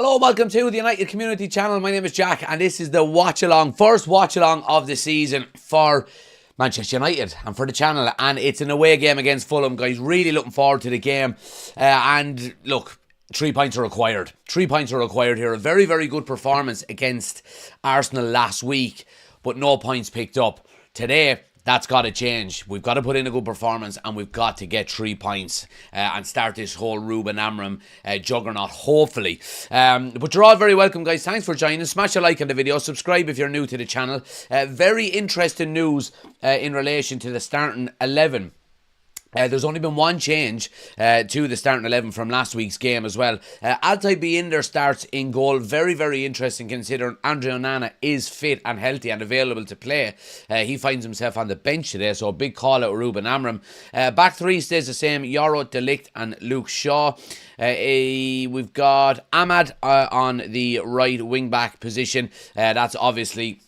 Hello, welcome to the United Community Channel. My name is Jack and this is the Watchalong, first Watchalong of the season for Manchester United and for the channel, and it's an away game against Fulham, guys. Really looking forward to the game, and look, 3 points are required. 3 points are required here. A very, very good performance against Arsenal last week, but no points picked up. Today, that's got to change. We've got to put in a good performance and we've got to get 3 points and start this whole Ruben Amorim juggernaut, hopefully. But you're all very welcome, guys. Thanks for joining. Smash a like on the video. Subscribe if you're new to the channel. Very interesting news in relation to the starting 11. There's only been one change to the starting 11 from last week's game as well. Altay Binder starts in goal. Very, very interesting considering Andre Onana is fit and healthy and available to play. He finds himself on the bench today, so a big call out Ruben Amorim. Back three stays the same. Yoro, De Ligt and Luke Shaw. We've got Ahmad on the right wing-back position. That's obviously...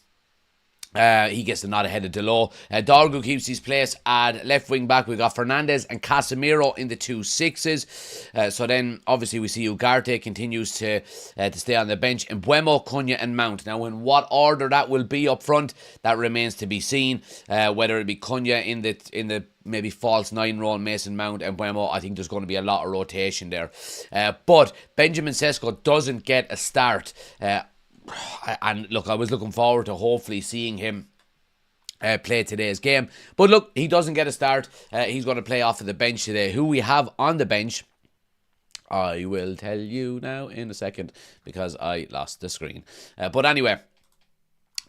he gets the nod ahead of Delo. Dorgu keeps his place at left wing back. We've got Fernandez and Casemiro in the 2-6s. So then obviously we see Ugarte continues to stay on the bench. And Mbeumo, Cunha and Mount. Now in what order that will be up front, that remains to be seen. Whether it be Cunha in the maybe false 9 role, Mason Mount and Mbeumo, I think there's going to be a lot of rotation there. But Benjamin Sesko doesn't get a start. And look, I was looking forward to hopefully seeing him play today's game. But look, he doesn't get a start. He's going to play off of the bench today. Who we have on the bench, I will tell you now in a second because I lost the screen. But anyway,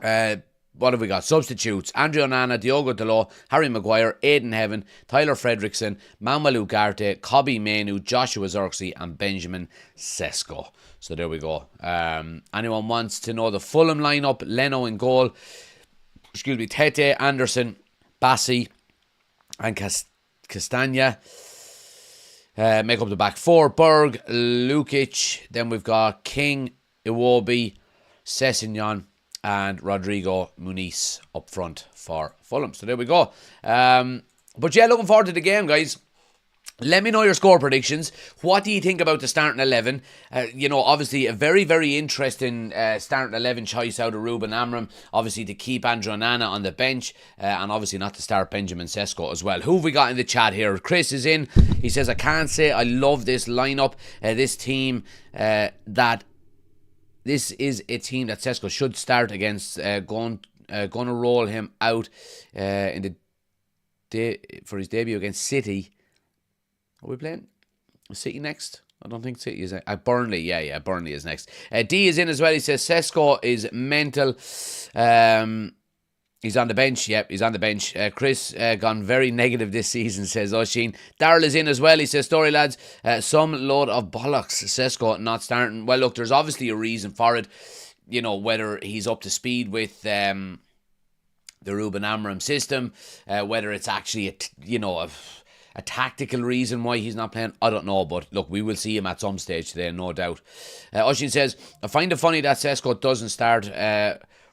what have we got? Substitutes: Andre Onana, Diogo Dalot, Harry Maguire, Aidan Heaven, Tyler Fredrickson, Mamadou Ugarte, Kobbie Mainoo, Joshua Zirkzee and Benjamin Sesko. So there we go. Anyone wants to know the Fulham lineup? Leno in goal. Excuse me. Tete, Anderson, Bassi and Castagna. Make up the back four. Berg, Lukic. Then we've got King, Iwobi, Sessegnon and Rodrigo Muniz up front for Fulham. So there we go. But yeah, looking forward to the game, guys. Let me know your score predictions. What do you think about the starting 11? Obviously a very, very interesting starting 11 choice out of Ruben Amorim. Obviously to keep Andre Onana on the bench and obviously not to start Benjamin Sesko as well. Who have we got in the chat here? Chris is in. He says, I can't say I love this lineup. This team This is a team that Sesko should start against. Going to roll him out for his debut against City. Are we playing City next? I don't think City is. Burnley, yeah, Burnley is next. D is in as well. He says Sesko is mental. He's on the bench. Yep, he's on the bench. Chris gone very negative this season, says Oshin. Darryl is in as well. He says, story lads, some load of bollocks. Sesko not starting. Well, look, there's obviously a reason for it. You know, whether he's up to speed with the Ruben Amorim system, whether it's actually a tactical reason why he's not playing, I don't know, but look, we will see him at some stage today, no doubt. Oshin says, I find it funny that Sesko doesn't start.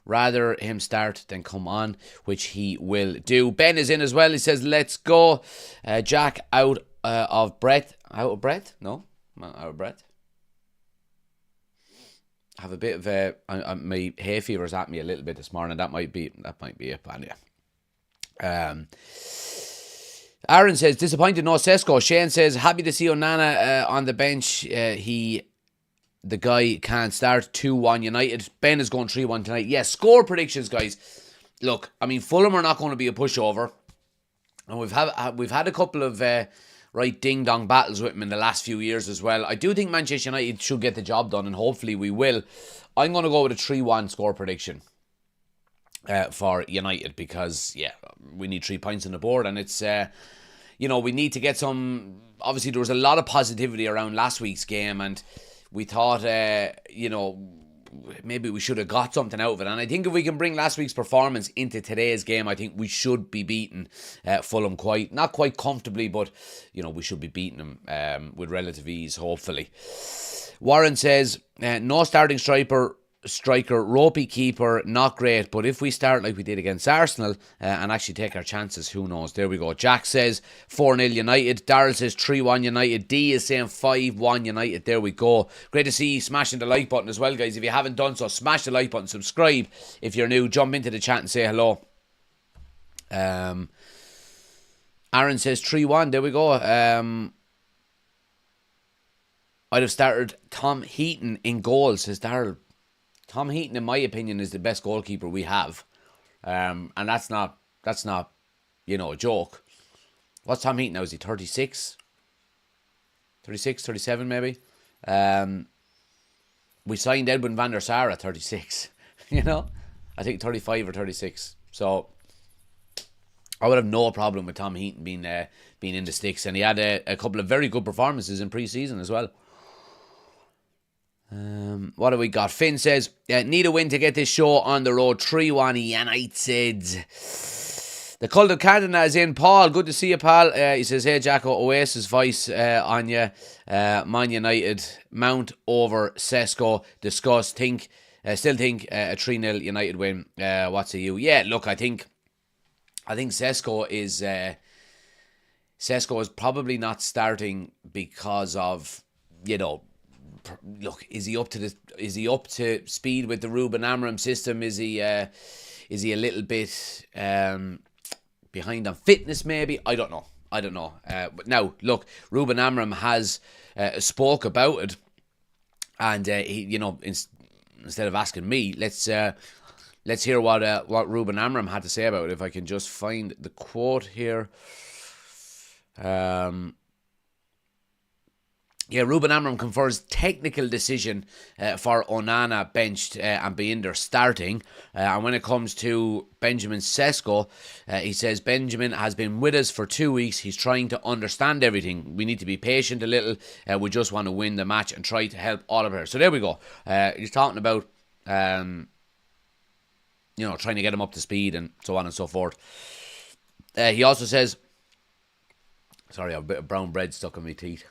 Rather him start than come on, which he will do. Ben is in as well. He says, let's go. Jack out of breath. Out of breath? No, I'm not out of breath. I have a bit of my hay fever's at me a little bit this morning. That might be it, but yeah. Aaron says, disappointed no Sesko. Shane says, happy to see Onana on the bench. The guy can't start. 2-1 United. Ben is going 3-1 tonight. Yes, score predictions, guys. Look, I mean, Fulham are not going to be a pushover. And we've had a couple of right ding-dong battles with them in the last few years as well. I do think Manchester United should get the job done, and hopefully we will. I'm going to go with a 3-1 score prediction for United because, yeah, we need 3 points on the board, and it's, we need to get some... Obviously, there was a lot of positivity around last week's game, and we thought, maybe we should have got something out of it. And I think if we can bring last week's performance into today's game, I think we should be beating Fulham not quite comfortably, but, we should be beating them with relative ease, hopefully. Warren says, no starting striker striker, ropey keeper, not great. But if we start like we did against Arsenal and actually take our chances, who knows? There we go. Jack says 4-0 United. Darryl says 3-1 United. D is saying 5-1 United. There we go. Great to see you smashing the like button as well, guys. If you haven't done so, smash the like button. Subscribe if you're new. Jump into the chat and say hello. Aaron says 3-1. There we go. I'd have started Tom Heaton in goal, says Darryl. Tom Heaton, in my opinion, is the best goalkeeper we have. And that's not, a joke. What's Tom Heaton now? Is he 36? 36, 37 maybe? We signed Edwin van der Sar at 36. I think 35 or 36. So I would have no problem with Tom Heaton being in the sticks. And he had a couple of very good performances in pre-season as well. What have we got? Finn says, need a win to get this show on the road. 3-1 United. The cult of Candina is in. Paul, good to see you, pal. He says, hey, Jacko, Oasis voice on you. Man United, Mount over Sesko. Discuss, still think a 3-0 United win. What say you? Yeah, look, I think Sesko is probably not starting because of, look, is he up to speed with the Ruben Amorim system? Is he a little bit behind on fitness maybe? I don't know. But now, look, Ruben Amorim has spoke about it, and he, instead of asking me, let's hear what Ruben Amorim had to say about it. If I can just find the quote here. Ruben Amorim confers technical decision for Onana benched and Binder starting. And when it comes to Benjamin Sesko, he says Benjamin has been with us for 2 weeks. He's trying to understand everything. We need to be patient a little. We just want to win the match and try to help all of her. So there we go. He's talking about trying to get him up to speed and so on and so forth. He also says, sorry, I have a bit of brown bread stuck in my teeth.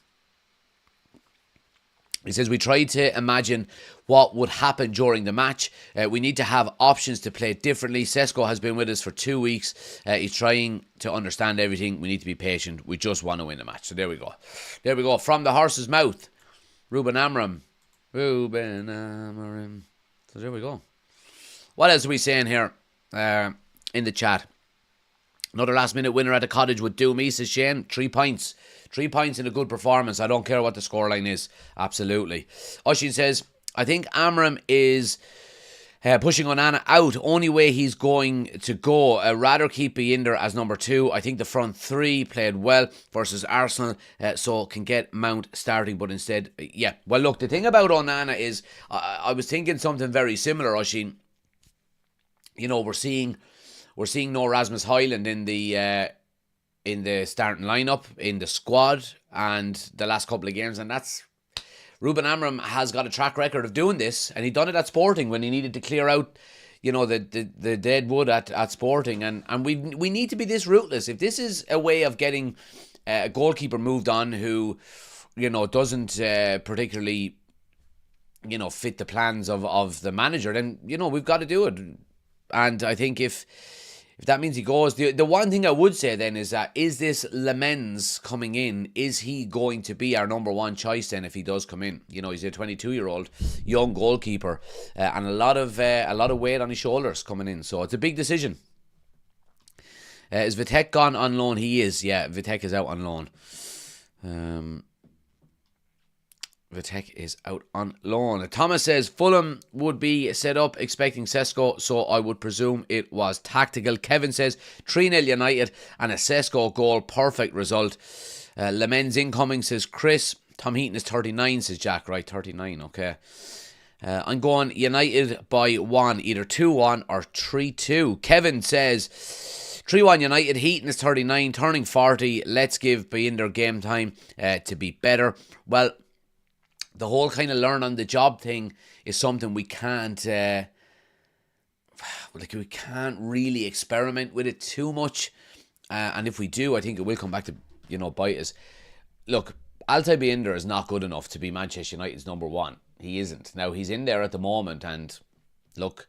He says, we tried to imagine what would happen during the match. We need to have options to play differently. Sesko has been with us for 2 weeks. He's trying to understand everything. We need to be patient. We just want to win the match. So there we go. From the horse's mouth. Ruben Amorim. So there we go. What else are we saying here in the chat? Another last minute winner at the cottage would do me, says Shane. 3 points. 3 points in a good performance. I don't care what the scoreline is. Absolutely. Oshin says, I think Amorim is pushing Onana out. Only way he's going to go. Rather keep Binder as number 2. I think the front 3 played well versus Arsenal, so can get Mount starting. But instead, Well, look, the thing about Onana is, I was thinking something very similar, Oshin. We're seeing no Rasmus Højlund in the starting lineup, in the squad, and the last couple of games, and that's Ruben Amorim has got a track record of doing this, and he done it at Sporting when he needed to clear out, the dead wood at Sporting, and we need to be this ruthless. If this is a way of getting a goalkeeper moved on who, doesn't particularly, fit the plans of the manager, then we've got to do it. And I think if that means he goes, the one thing I would say then is that, is this Lemens coming in, is he going to be our number 1 choice then if he does come in? He's a 22-year-old young goalkeeper and a lot of weight on his shoulders coming in. So it's a big decision. Is Vitek gone on loan? He is, yeah. Vitek is out on loan. Vitek is out on loan. Thomas says Fulham would be set up expecting Sesko, so I would presume it was tactical. Kevin says 3-0 United and a Sesko goal. Perfect result. Lemens incoming, says Chris. Tom Heaton is 39, says Jack. Right, 39, okay. I'm going United by 1, either 2-1 or 3-2. Kevin says 3-1 United. Heaton is 39, turning 40. Let's give Binder game time to be better. Well, the whole kind of learn on the job thing is something we can't really experiment with it too much. And if we do, I think it will come back to, bite us. Look, Altay Binder is not good enough to be Manchester United's number 1. He isn't. Now, he's in there at the moment, and look,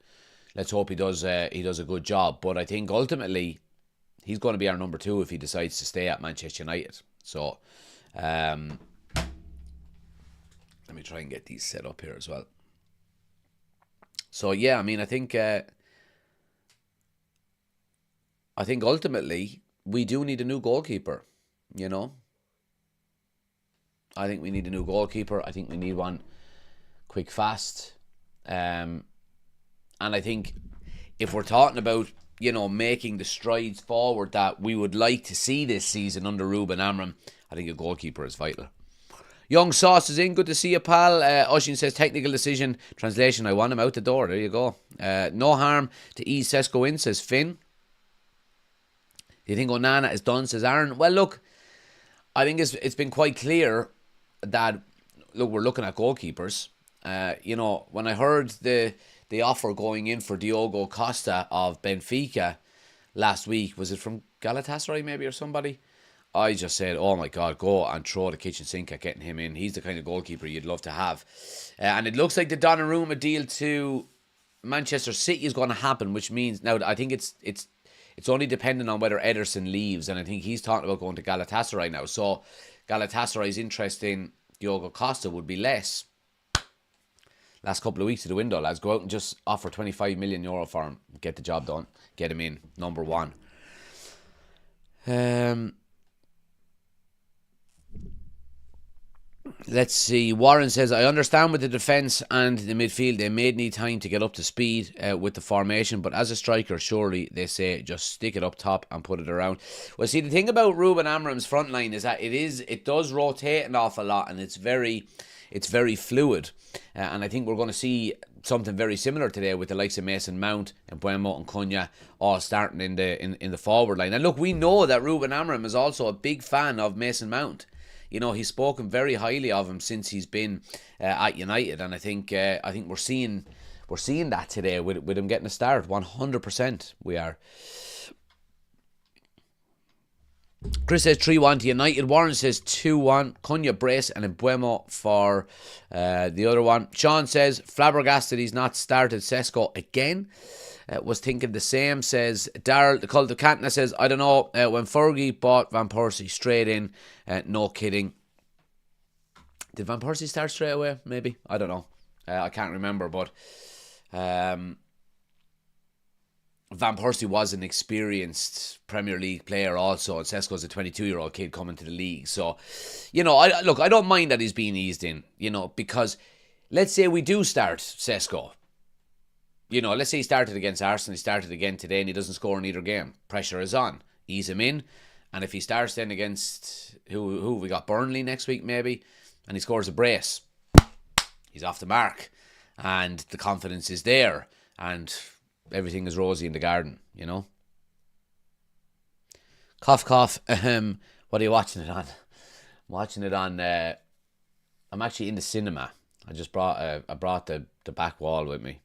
let's hope he does a good job. But I think ultimately he's going to be our number 2 if he decides to stay at Manchester United. So let me try and get these set up here as well. So yeah, I mean, I think ultimately we do need a new goalkeeper. You know, I think we need a new goalkeeper. I think we need one quick, fast. And I think if we're talking about, making the strides forward that we would like to see this season under Ruben Amorim, I think a goalkeeper is vital. Young Sauce is in. Good to see you, pal. Oshin says, technical decision. Translation, I want him out the door. There you go. No harm to ease Sesko in, says Finn. Do you think Onana is done, says Aaron? Well, look, I think it's been quite clear that, look, we're looking at goalkeepers. When I heard the offer going in for Diogo Costa of Benfica last week, was it from Galatasaray maybe or somebody? I just said, oh my God, go and throw the kitchen sink at getting him in. He's the kind of goalkeeper you'd love to have. And it looks like the Donnarumma deal to Manchester City is going to happen, which means, now I think it's only dependent on whether Ederson leaves, and I think he's talking about going to Galatasaray now. So Galatasaray's interest in Diogo Costa would be less. Last couple of weeks of the window, lads, go out and just offer €25 million for him. Get the job done. Get him in. Number 1. Let's see. Warren says, I understand with the defence and the midfield, they may need time to get up to speed with the formation, but as a striker, surely they say just stick it up top and put it around. Well, see, the thing about Ruben Amorim's front line is that it does rotate an awful lot, and it's very fluid. And I think we're going to see something very similar today with the likes of Mason Mount and Mbeumo and Cunha all starting in the forward line. And look, we know that Ruben Amorim is also a big fan of Mason Mount. He's spoken very highly of him since he's been at United, and I think we're seeing that today with him getting a start. 100% we are. Chris says 3-1 to United. Warren says 2-1. Cunha, Brace and Mbeumo for the other one. Sean says flabbergasted he's not started Sesko again. Was thinking the same, says Daryl. The cult of Cantona says, I don't know, when Fergie bought Van Persie straight in, no kidding. Did Van Persie start straight away? Maybe. I don't know. I can't remember, but Van Persie was an experienced Premier League player also, and Sesko's a 22-year-old kid coming to the league. So, I don't mind that he's being eased in, because let's say we do start Sesko. Let's say he started against Arsenal, he started again today and he doesn't score in either game. Pressure is on. Ease him in. And if he starts then against, who we got, Burnley next week maybe, and he scores a brace, he's off the mark. And the confidence is there. And everything is rosy in the garden, Cough, cough. What are you watching it on? I'm watching it on, I'm actually in the cinema. I brought the back wall with me.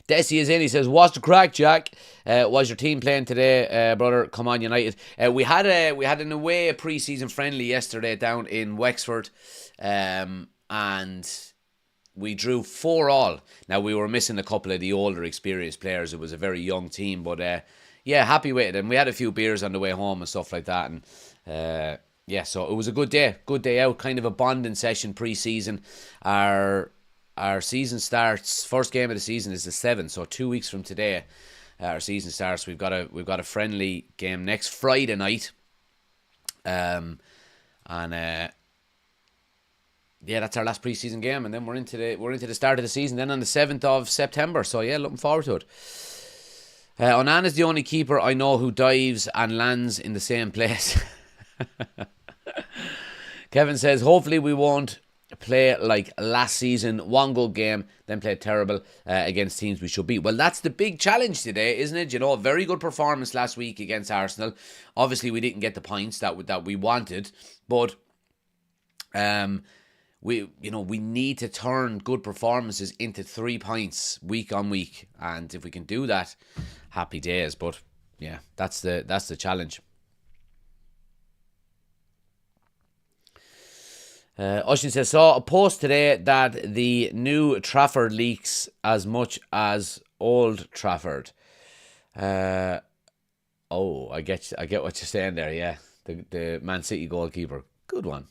Desi is in. He says, what's the crack, Jack? Was your team playing today, brother? Come on, United. We had an away pre-season friendly yesterday down in Wexford, and we drew 4-4. Now, we were missing a couple of the older experienced players. It was a very young team, but happy with it. And we had a few beers on the way home and stuff like that. And so it was a good day out, kind of a bonding session pre-season. Our season starts, first game of the season is the 7th, so 2 weeks from today our season starts. We've got a friendly game next Friday night. That's our last pre-season game, and then we're into the start of the season then on the 7th of September. So yeah, looking forward to it. Onana's the only keeper I know who dives and lands in the same place. Kevin says, hopefully we won't play like last season, one good game, then play terrible against teams we should beat. Well, that's the big challenge today, isn't it? A very good performance last week against Arsenal. Obviously, we didn't get the points that we wanted, but we need to turn good performances into 3 points week on week, and if we can do that, happy days. But yeah, that's the challenge. Oshin says, saw a post today that the new Trafford leaks as much as Old Trafford. I get what you're saying there. Yeah, the Man City goalkeeper, good one.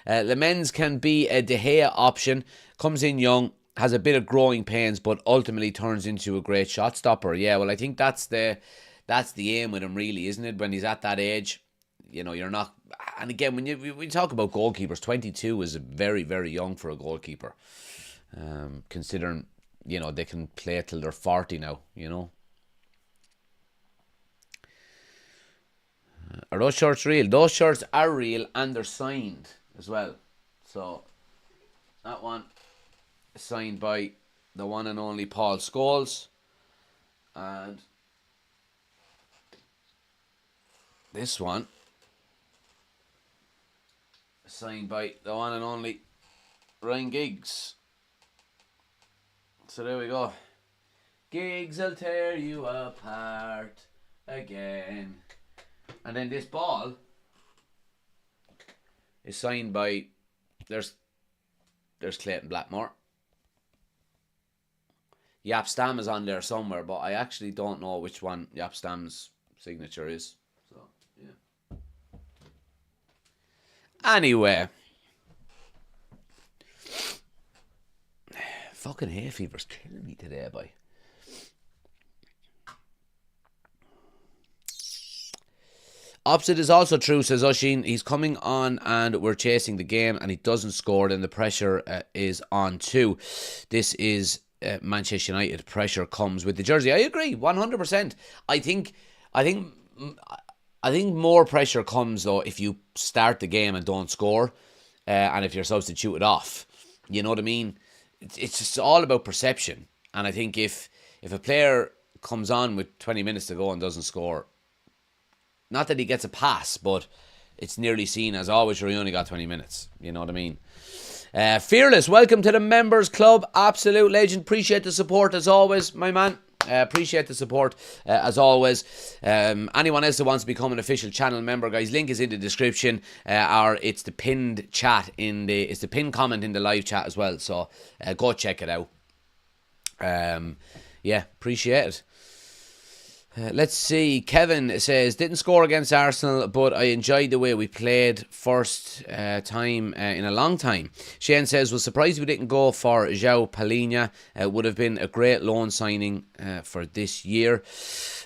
Lemens can be a De Gea option. Comes in young, has a bit of growing pains, but ultimately turns into a great shot stopper. Yeah, well, I think that's the aim with him, really, isn't it? When he's at that age, you're not. And again, when we talk about goalkeepers, 22 is very, very young for a goalkeeper. Considering they can play till they're 40 now. Are those shirts real? Those shirts are real, and they're signed as well. So that one is signed by the one and only Paul Scholes, and this one is signed by the one and only Ryan Giggs. So there we go. Giggs will tear you apart again. And then this ball is signed by there's Clayton Blackmore. Yap Stam is on there somewhere, but I actually don't know which one Yap Stam's signature is. So yeah. Anyway, fucking hay fever's killing me today, boy. Opposite is also true, says Oshin. He's coming on and we're chasing the game and he doesn't score, then the pressure is on too. This is Manchester United. Pressure comes with the jersey. I agree, 100%. I think more pressure comes, though, if you start the game and don't score and if you're substituted off. You know what I mean? It's just all about perception. And I think if a player comes on with 20 minutes to go and doesn't score, not that he gets a pass, but it's nearly seen as, always, he only got 20 minutes. You know what I mean? Fearless, welcome to the members club. Absolute legend. Appreciate the support as always, my man. Appreciate the support as always. Anyone else that wants to become an official channel member, guys, link is in the description, or it's the pinned chat it's the pinned comment in the live chat as well. So go check it out. Yeah, appreciate it. Let's see. Kevin says, didn't score against Arsenal, but I enjoyed the way we played first time in a long time. Shane says, was surprised we didn't go for João Palhinha. Would have been a great loan signing for this year.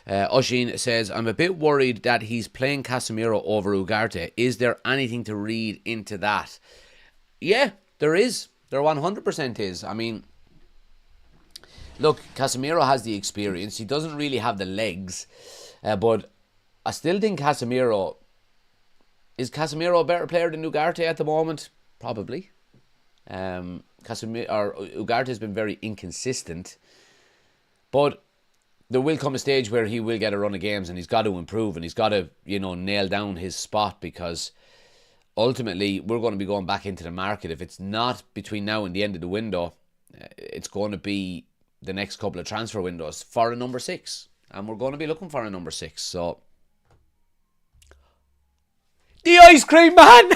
Oshin says, I'm a bit worried that he's playing Casemiro over Ugarte. Is there anything to read into that? Yeah, there is. There 100% is. I mean, look, Casemiro has the experience. He doesn't really have the legs. But I still think Casemiro... Is Casemiro a better player than Ugarte at the moment? Probably. Ugarte has been very inconsistent. But there will come a stage where he will get a run of games and he's got to improve and he's got to, nail down his spot, because ultimately we're going to be going back into the market. If it's not between now and the end of the window, it's going to be the next couple of transfer windows for a number 6, and we're going to be looking for a number 6. So the ice cream man.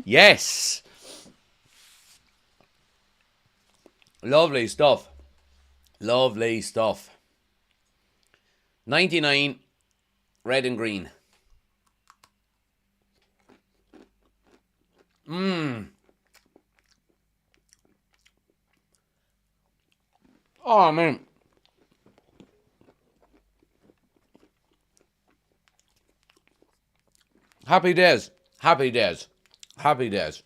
Yes. Lovely stuff. Lovely stuff. 99, red and green. Oh, man. Happy days. Happy days. Happy days.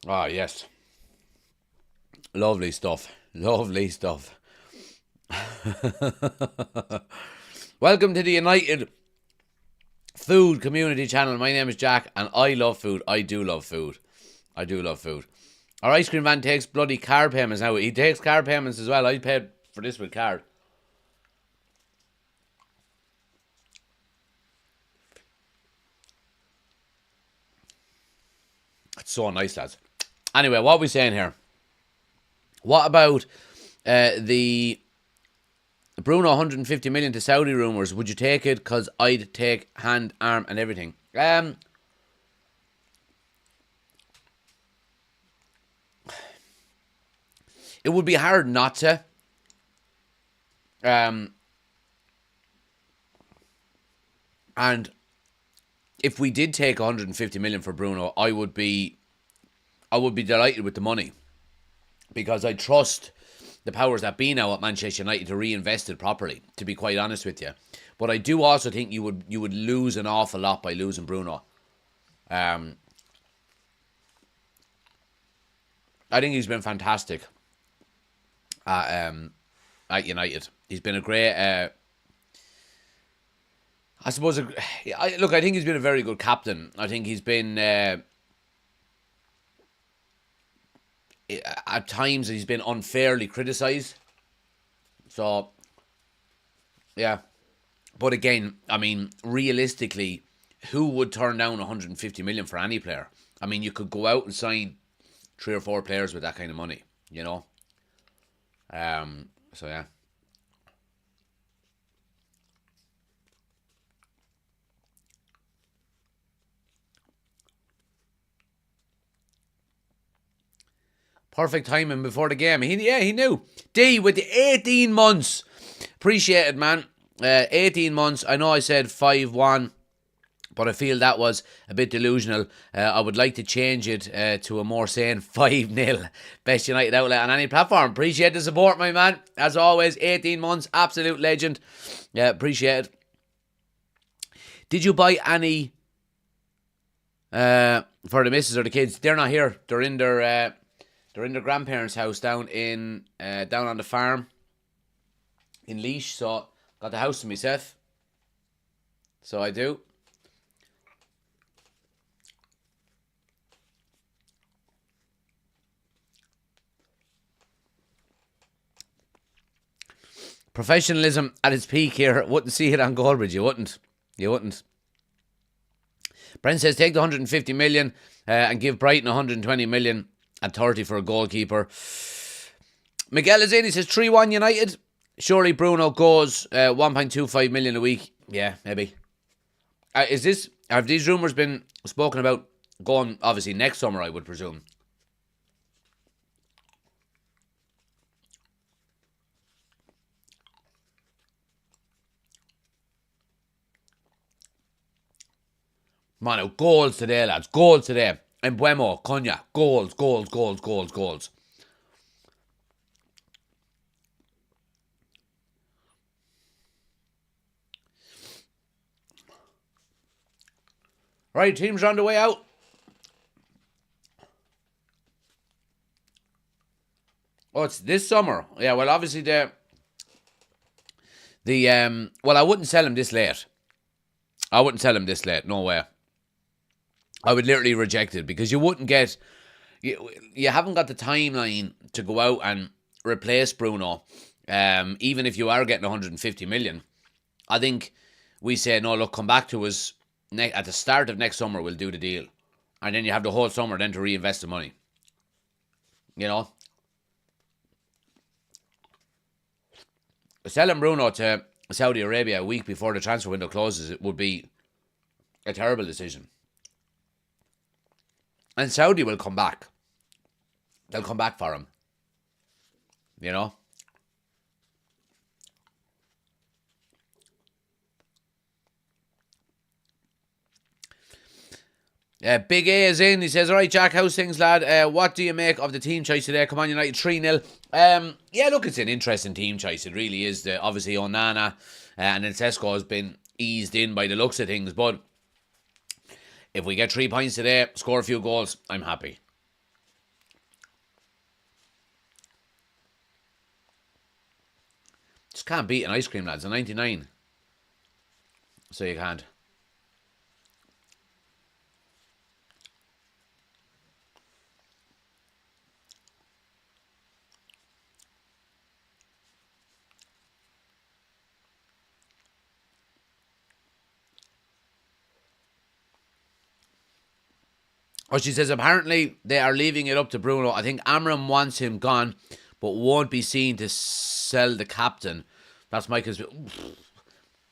Ah, yes. Lovely stuff. Lovely stuff. Welcome to the United Food Community Channel. My name is Jack, and I love food. I do love food. I do love food. Our ice cream van takes bloody card payments now. He takes card payments as well. I paid for this with card. It's so nice, lads. Anyway, what are we saying here? What about the Bruno 150 million to Saudi rumours? Would you take it? Because I'd take hand, arm, and everything. It would be hard not to. And if we did take 150 million for Bruno, I would be delighted with the money, because I trust the powers that be now at Manchester United to reinvest it properly, to be quite honest with you. But I do also think you would lose an awful lot by losing Bruno. I think he's been fantastic at United. He's been a great... I suppose... I think he's been a very good captain. I think he's been... at times he's been unfairly criticised. So, yeah. But again, I mean, realistically, who would turn down 150 million for any player? I mean, you could go out and sign 3 or 4 players with that kind of money, you know? So, yeah. Perfect timing before the game. He knew. D with the 18 months. Appreciate it, man. 18 months. I know I said 5-1, but I feel that was a bit delusional. I would like to change it to a more sane 5-0. Best United outlet on any platform. Appreciate the support, my man. As always, 18 months. Absolute legend. Yeah, appreciate it. Did you buy any for the missus or the kids? They're not here. They're in their grandparents' house down on the farm in Laois. So got the house to myself. So I do. Professionalism at its peak here. Wouldn't see it on Goldbridge. You wouldn't. Brent says take the 150 million and give Brighton 120 million at 30 for a goalkeeper. Miguel Azini says 3-1 United. Surely Bruno goes 1.25 million a week. Yeah, maybe. Have these rumours been spoken about going, obviously, next summer, I would presume? Mano, goals today, lads. Goals today. Embuemo, Cunha. Goals. Right, teams are on the way out. Oh, it's this summer. Yeah, well, obviously well, I wouldn't sell him this late. No way. I would literally reject it, because you wouldn't get... You haven't got the timeline to go out and replace Bruno, even if you are getting 150 million. I think we say, no, look, come back to us at the start of next summer, we'll do the deal. And then you have the whole summer then to reinvest the money. You know? Selling Bruno to Saudi Arabia a week before the transfer window closes, it would be a terrible decision. And Saudi will come back. They'll come back for him. You know? Big A is in. He says, all right, Jack, how's things, lad? What do you make of the team choice today? Come on, United 3-0. Yeah, look, it's an interesting team choice. It really is. Obviously, Onana and then Sesko has been eased in by the looks of things. But if we get 3 points today, score a few goals, I'm happy. Just can't beat an ice cream, lads. A 99. So you can't. Or she says, apparently they are leaving it up to Bruno. I think Amram wants him gone, but won't be seen to sell the captain. That's Michael's.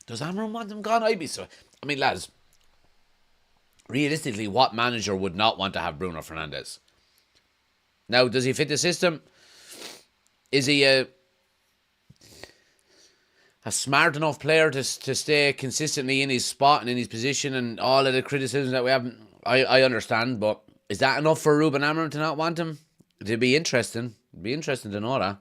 Does Amram want him gone? I'd be so. I mean, lads, realistically, what manager would not want to have Bruno Fernandes? Now, does he fit the system? Is he a smart enough player to stay consistently in his spot and in his position and all of the criticisms that we have? I understand, but is that enough for Ruben Amorim to not want him? It'd be interesting. It'd be interesting to know that.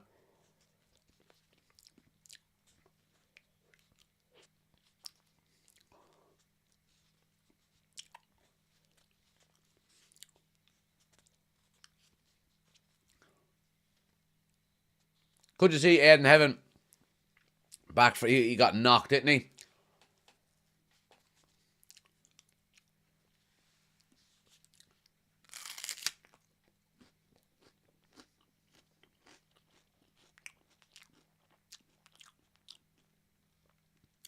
Good to see Ed in heaven. Back for he got knocked, didn't he?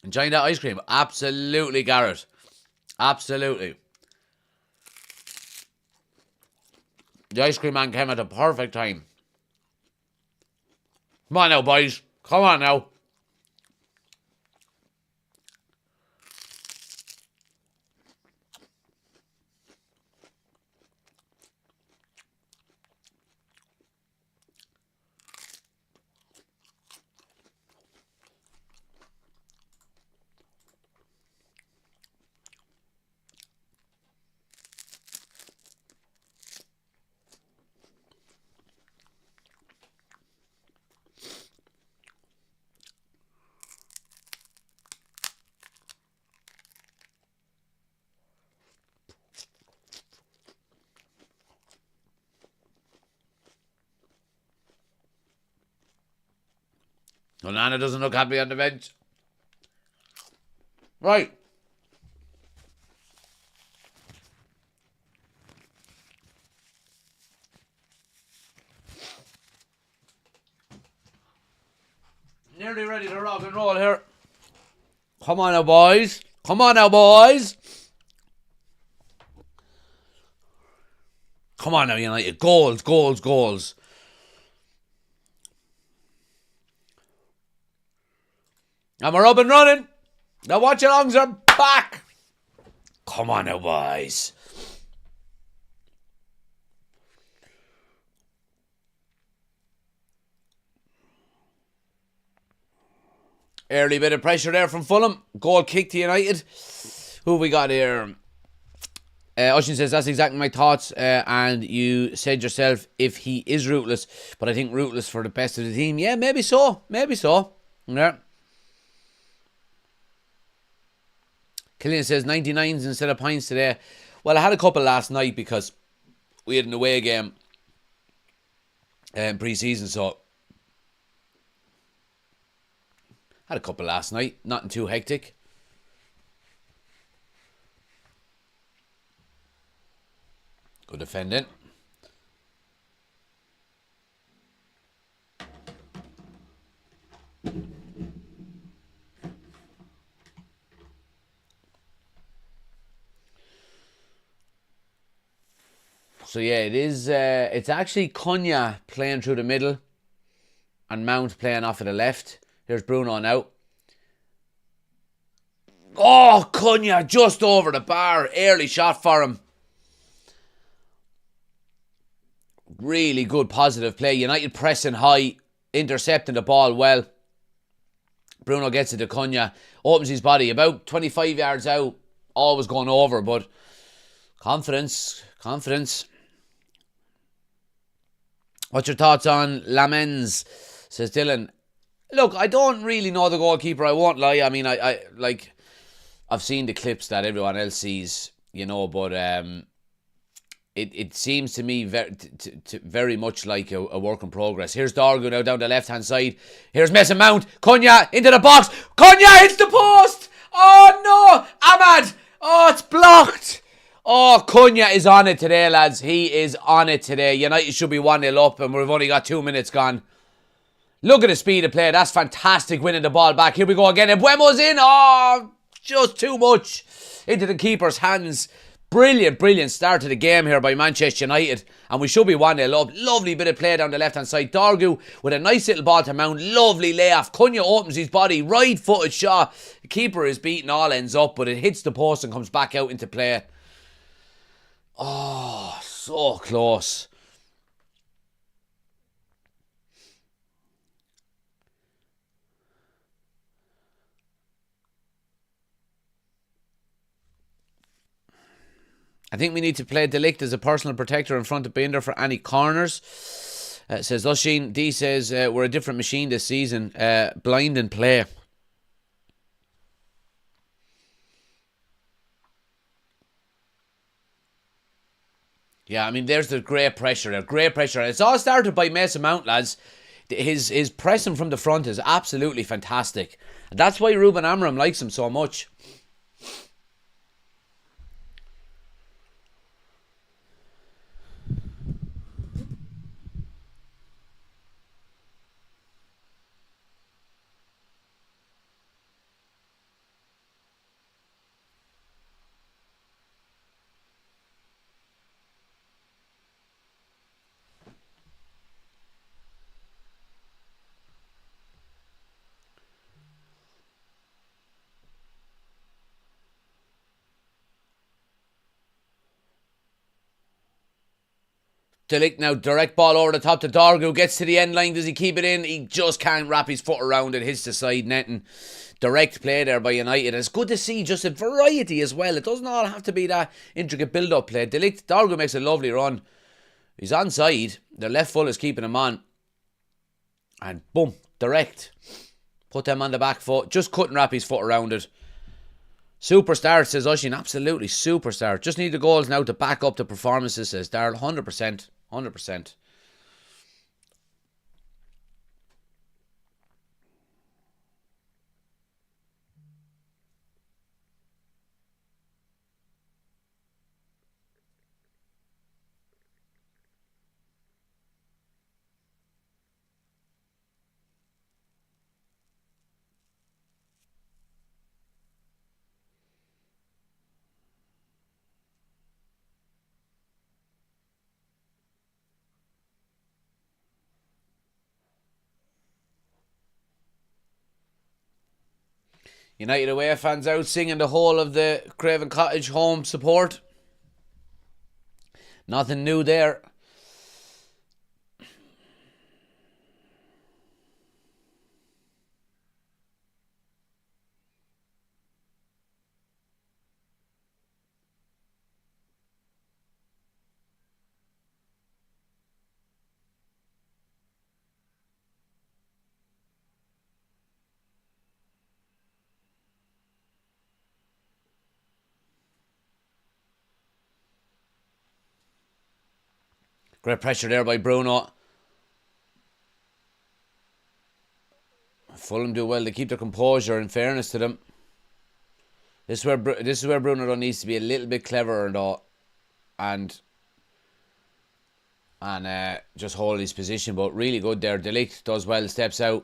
Enjoying that ice cream? Absolutely, Garrett. Absolutely. The ice cream man came at a perfect time. Come on now, boys. Come on now. Onana doesn't look happy on the bench. Right. Nearly ready to rock and roll here. Come on now, boys. Come on now, boys. Come on now, United. Goals, goals, goals. And we're up and running. The Watchalongs are back. Come on now, boys. Early bit of pressure there from Fulham. Goal kick to United. Who have we got here? Ocean says, that's exactly my thoughts. And you said yourself, if he is ruthless. But I think ruthless for the best of the team. Yeah, maybe so. Maybe so. Yeah. Killian says 99s instead of points today. Well, I had a couple last night because we had an away game pre-season, so had a couple last night. Nothing too hectic. Good defending. So yeah, it is. It's actually Cunha playing through the middle, and Mount playing off of the left. Here's Bruno now. Oh, Cunha just over the bar. Early shot for him. Really good positive play. United pressing high, intercepting the ball well. Bruno gets it to Cunha, opens his body about 25 yards out, always going over, but confidence. What's your thoughts on Lamens? Says Dylan. Look, I don't really know the goalkeeper, I won't lie. I mean, I've seen the clips that everyone else sees, but it seems to me very much like a work in progress. Here's Dorgu now down the left-hand side. Here's Mason Mount. Cunha into the box. Cunha hits the post. Oh, no. Ahmad. Oh, it's blocked. Oh, Cunha is on it today, lads. He is on it today. United should be 1-0 up and we've only got 2 minutes gone. Look at the speed of play. That's fantastic, winning the ball back. Here we go again. And Buemo's in. Oh, just too much into the keeper's hands. Brilliant start to the game here by Manchester United. And we should be 1-0 up. Lovely bit of play down the left-hand side. Dorgu with a nice little ball to Mount. Lovely layoff. Cunha opens his body. Right-footed shot. The keeper is beaten all ends up, but it hits the post and comes back out into play. Oh, so close. I think we need to play De Ligt as a personal protector in front of Binder for any corners. Says Lushin. D says we're a different machine this season. Blind and play. Yeah, I mean, there's the great pressure there. Great pressure. It's all started by Mason Mount, lads. His pressing from the front is absolutely fantastic. And that's why Ruben Amorim likes him so much. De Ligt now, direct ball over the top to Dorgu, gets to the end line, does he keep it in? He just can't wrap his foot around it, hits the side netting. Direct play there by United. It's good to see just a variety as well. It doesn't all have to be that intricate build-up play. De Ligt, Dorgu makes a lovely run. He's onside. The left full is keeping him on. And boom, direct. Put them on the back foot. Just couldn't wrap his foot around it. Superstar, says Ushin. Absolutely superstar. Just need the goals now to back up the performances, says Darryl. 100%. 100%. United away fans out singing the whole of the Craven Cottage home support. Nothing new there. Great pressure there by Bruno. Fulham do well. They keep their composure, in fairness to them. This is where Bruno needs to be a little bit cleverer though, and just hold his position. But really good there. De Ligt does well, steps out.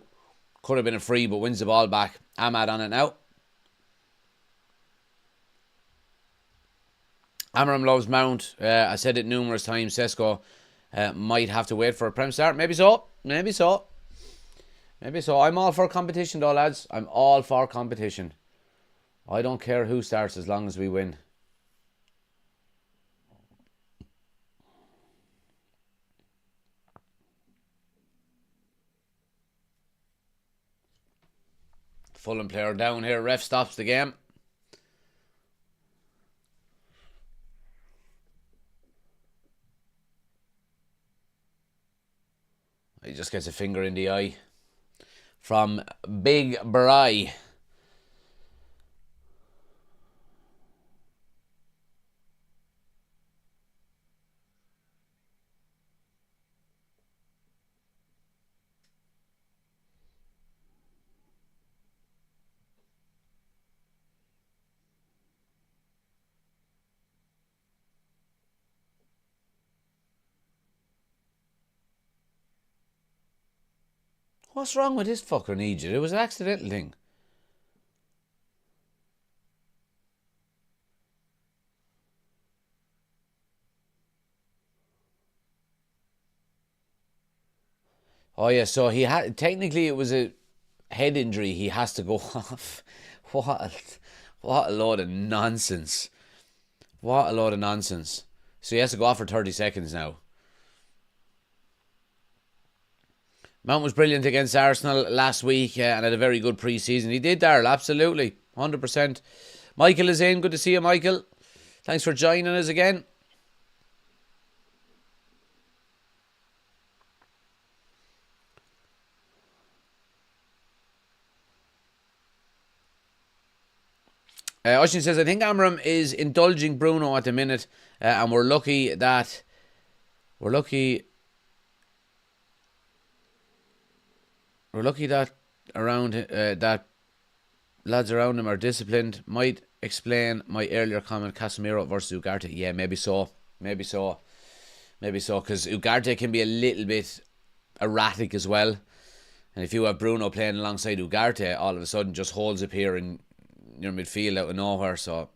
Could have been a free, but wins the ball back. Ahmad on it now. Amorim loves Mount. I said it numerous times. Sesko might have to wait for a Prem start. Maybe so. Maybe so. Maybe so. I'm all for competition though, lads. I'm all for competition. I don't care who starts as long as we win. Fulham player down here. Ref stops the game. He just gets a finger in the eye from Big Bry. What's wrong with this fucker, Egypt? It was an accidental thing. Oh yeah, so he had technically it was a head injury. He has to go off. What a load of nonsense. What a load of nonsense. So he has to go off for 30 seconds now. Mount was brilliant against Arsenal last week and had a very good pre-season. He did, Darryl, absolutely. 100%. Michael is in. Good to see you, Michael. Thanks for joining us again. Oshin says, I think Amram is indulging Bruno at the minute, and we're lucky that around that lads around him are disciplined. Might explain my earlier comment, Casemiro versus Ugarte. Yeah, maybe so, because Ugarte can be a little bit erratic as well. And if you have Bruno playing alongside Ugarte, all of a sudden just holes appear in your midfield out of nowhere. So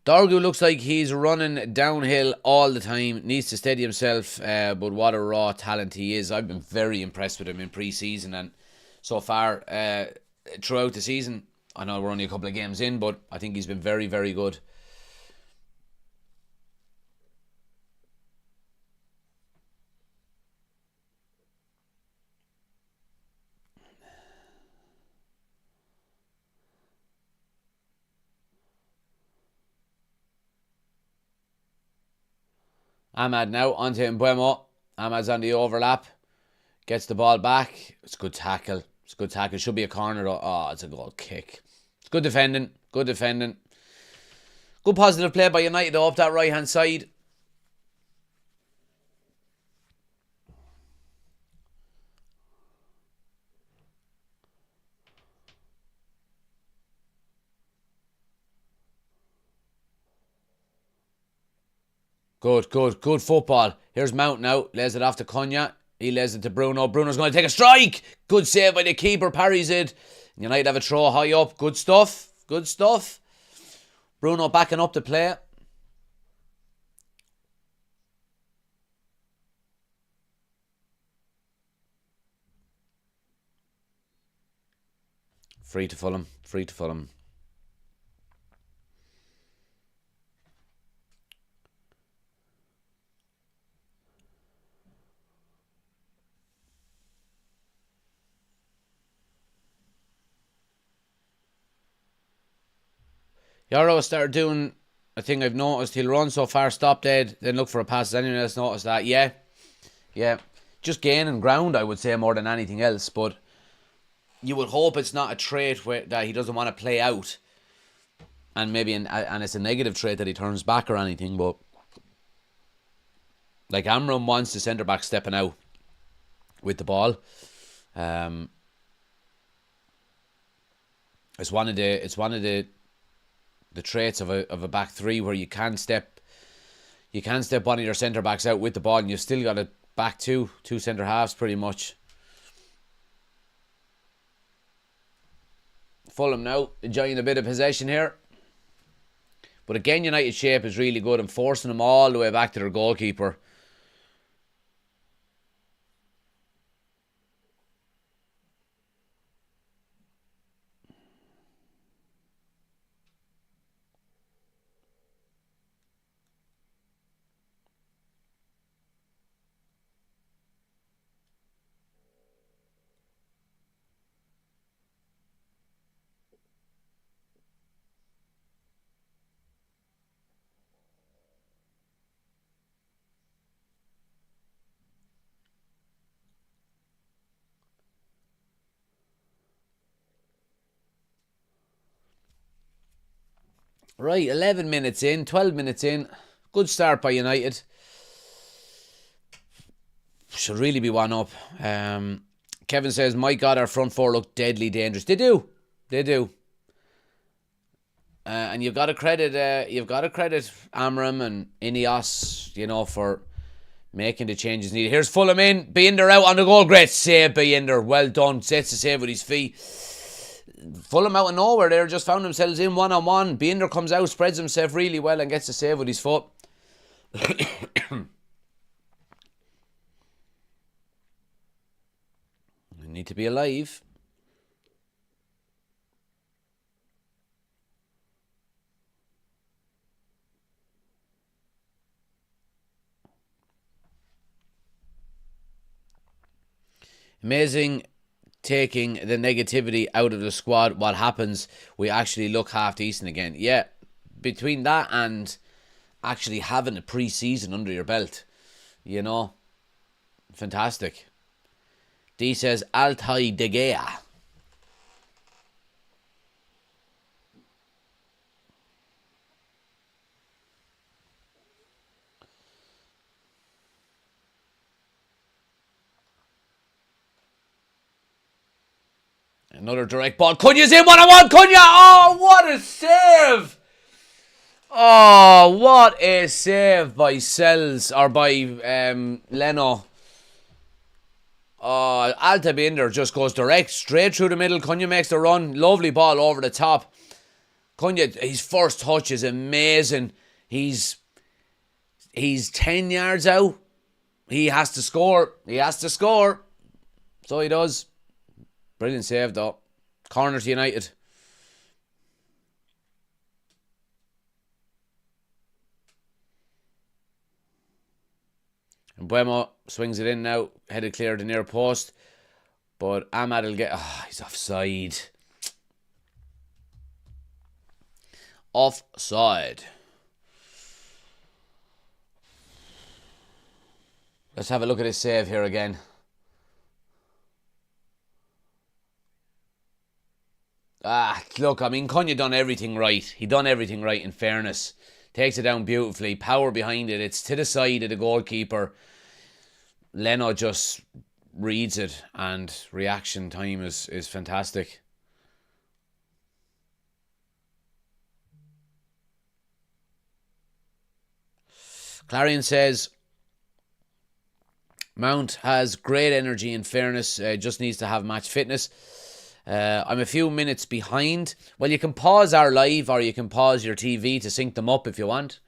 Dorgu looks like he's running downhill all the time. Needs to steady himself, but what a raw talent he is. I've been very impressed with him in pre-season and so far throughout the season. I know we're only a couple of games in, but I think he's been very, very good. Ahmad now onto Mbuemo. Ahmad's on the overlap. Gets the ball back. It's a good tackle. Should be a corner though. Oh, it's a goal kick. It's good defending. Good positive play by United up that right hand side. Good football. Here's Mount now. Lays it off to Cunha. He lays it to Bruno. Bruno's going to take a strike. Good save by the keeper. Parries it. United have a throw high up. Good stuff. Bruno backing up the play. Free to Fulham. Yarrow started doing a thing I've noticed. He'll run so far, stop dead, then look for a pass. Has anyone else noticed that? Yeah. Just gaining ground, I would say, more than anything else. But you would hope it's not a trait that he doesn't want to play out. And maybe and it's a negative trait that he turns back or anything. But like Amram wants the centre-back stepping out with the ball. It's one of the traits of a back three where you can step one of your centre backs out with the ball and you've still got a back two centre halves pretty much. Fulham now enjoying a bit of possession here. But again, United's shape is really good and forcing them all the way back to their goalkeeper. Right, 11 minutes in, 12 minutes in. Good start by United. Should really be one up. Kevin says, my God, our front four look deadly dangerous. They do. They do. And you've got to credit Amram and Ineos, for making the changes needed. Here's Fulham in. Binder out on the goal. Great save, Binder. Well done. Sets the save with his feet. Fulham out of nowhere there. Just found themselves in one-on-one. Binder comes out, spreads himself really well and gets the save with his foot. Need to be alive. Amazing taking the negativity out of the squad. What happens? We actually look half decent again. Yeah, between that and actually having a pre-season under your belt, fantastic. D says Altai De Gea. Another direct ball. Cunha's in one-on-one. Cunha! Oh, what a save! Oh, what a save by Leno. Alta Binder just goes direct, straight through the middle. Cunha makes the run. Lovely ball over the top. Cunha, his first touch is amazing. He's 10 yards out. He has to score. So he does. Brilliant save though. Corner to United. And Buemo swings it in now. Headed clear the near post. But Ahmad will get... he's offside. Offside. Let's have a look at his save here again. Look, Cunha done everything right. He done everything right, in fairness. Takes it down beautifully. Power behind it. It's to the side of the goalkeeper. Leno just reads it, and reaction time is fantastic. Clarion says, Mount has great energy, in fairness. Just needs to have match fitness. I'm a few minutes behind. Well, you can pause our live or you can pause your TV to sync them up if you want.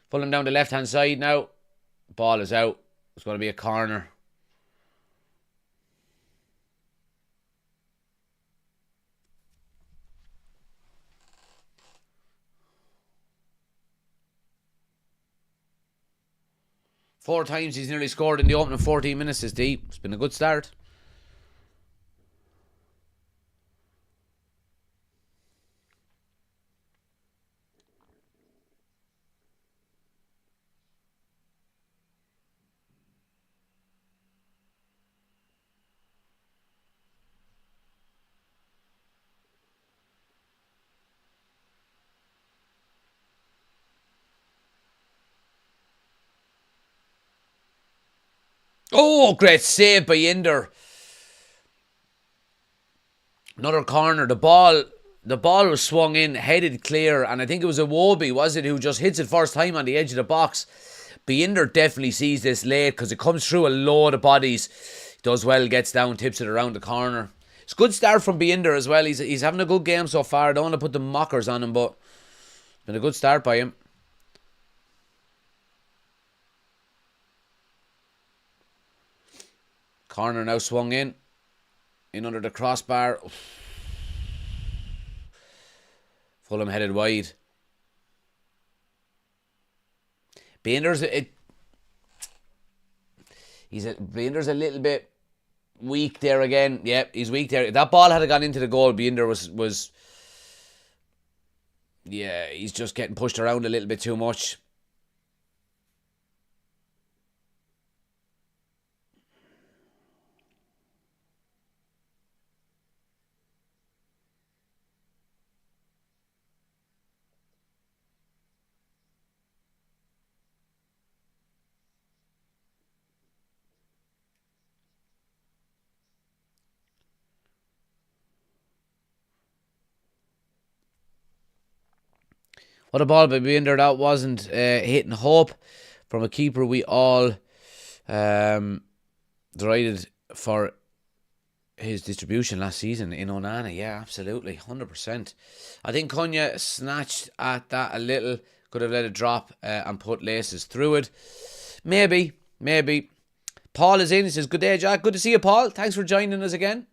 Pulling down the left-hand side now. Ball is out. It's going to be a corner. Four times he's nearly scored in the opening 14 minutes is deep. It's been a good start. Oh, great save by Inder. Another corner. The ball was swung in, headed clear, and I think it was Iwobi, was it, who just hits it first time on the edge of the box. Binder definitely sees this late because it comes through a load of bodies. Does well, gets down, tips it around the corner. It's a good start from Binder as well. He's having a good game so far. I don't want to put the mockers on him, but it's been a good start by him. Corner now swung in under the crossbar. Fulham headed wide. Binder's a little bit weak there again. Yep, he's weak there. If that ball had gone into the goal, Binder was he's just getting pushed around a little bit too much. What a ball by Binder. That wasn't hitting hope from a keeper we all derided for his distribution last season in Onana. Yeah, absolutely. 100%. I think Cunha snatched at that a little. Could have let it drop and put laces through it. Maybe. Paul is in. He says, good day, Jack. Good to see you, Paul. Thanks for joining us again.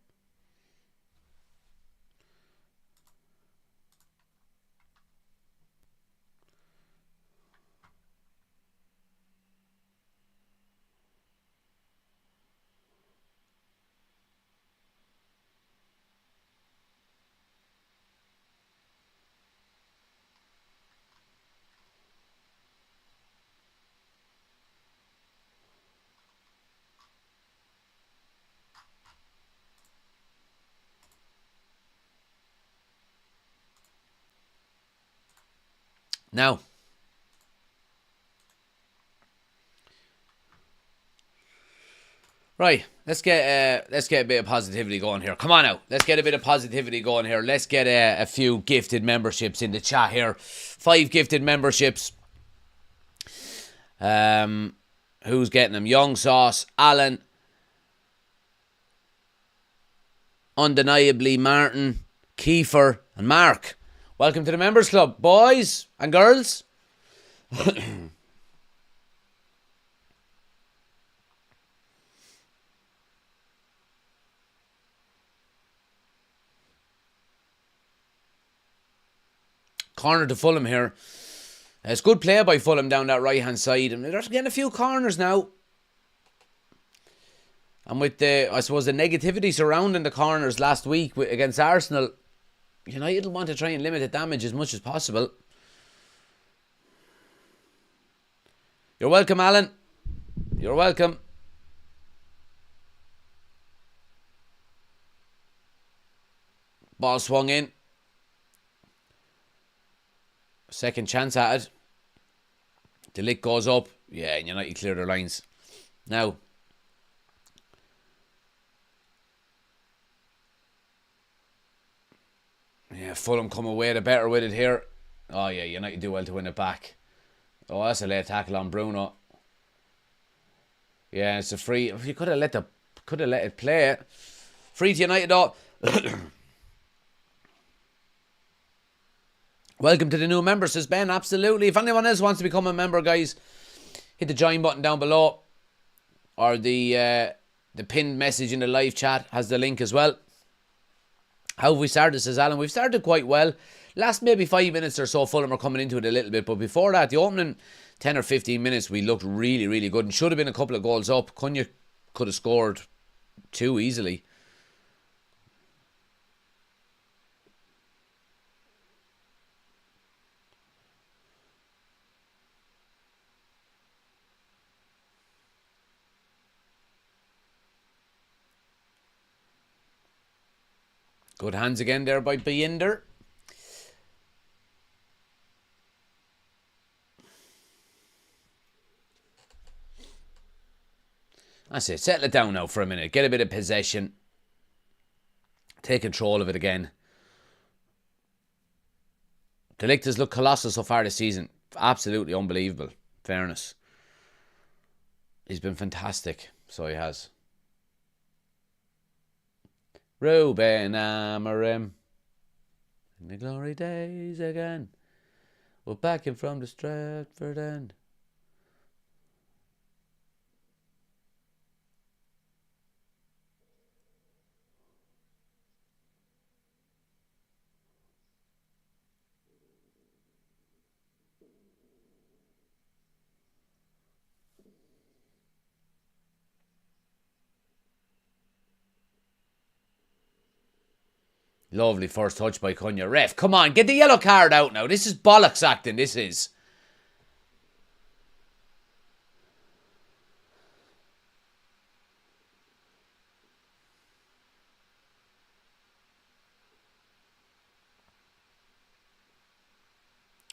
Now, right, let's get a bit of positivity going here. Come on now, let's get a bit of positivity going here. Let's get a few gifted memberships in the chat here. 5 gifted memberships. Who's getting them? Young Sauce, Alan, undeniably Martin, Kiefer, and Mark. Welcome to the Members Club, boys and girls. Corner to Fulham here. It's good play by Fulham down that right-hand side. And they're getting a few corners now. And with the, I suppose, the negativity surrounding the corners last week against Arsenal, United will want to try and limit the damage as much as possible. You're welcome, Alan. You're welcome. Ball swung in. Second chance at it. The lick goes up. Yeah, and United clear their lines. Now, yeah, Fulham come away the better with it here. Oh yeah, United do well to win it back. Oh, that's a late tackle on Bruno. Yeah, it's a free. You could have let it play. Free to United though. Welcome to the new member, says Ben. Absolutely. If anyone else wants to become a member, guys, hit the join button down below, or the pinned message in the live chat has the link as well. How have we started, says Alan? We've started quite well. Last maybe 5 minutes or so, Fulham are coming into it a little bit. But before that, the opening 10 or 15 minutes, we looked really, really good. And should have been a couple of goals up. Cunha could have scored 2 easily. Good hands again there by Binder. That's it. Settle it down now for a minute. Get a bit of possession. Take control of it again. De Ligt has looked colossal so far this season. Absolutely unbelievable. Fairness. He's been fantastic. So he has. Ruben Amorim. In the glory days again. We're back in from the Stratford end. Lovely first touch by Cunha. Ref, come on, get the yellow card out now. This is bollocks acting, this is.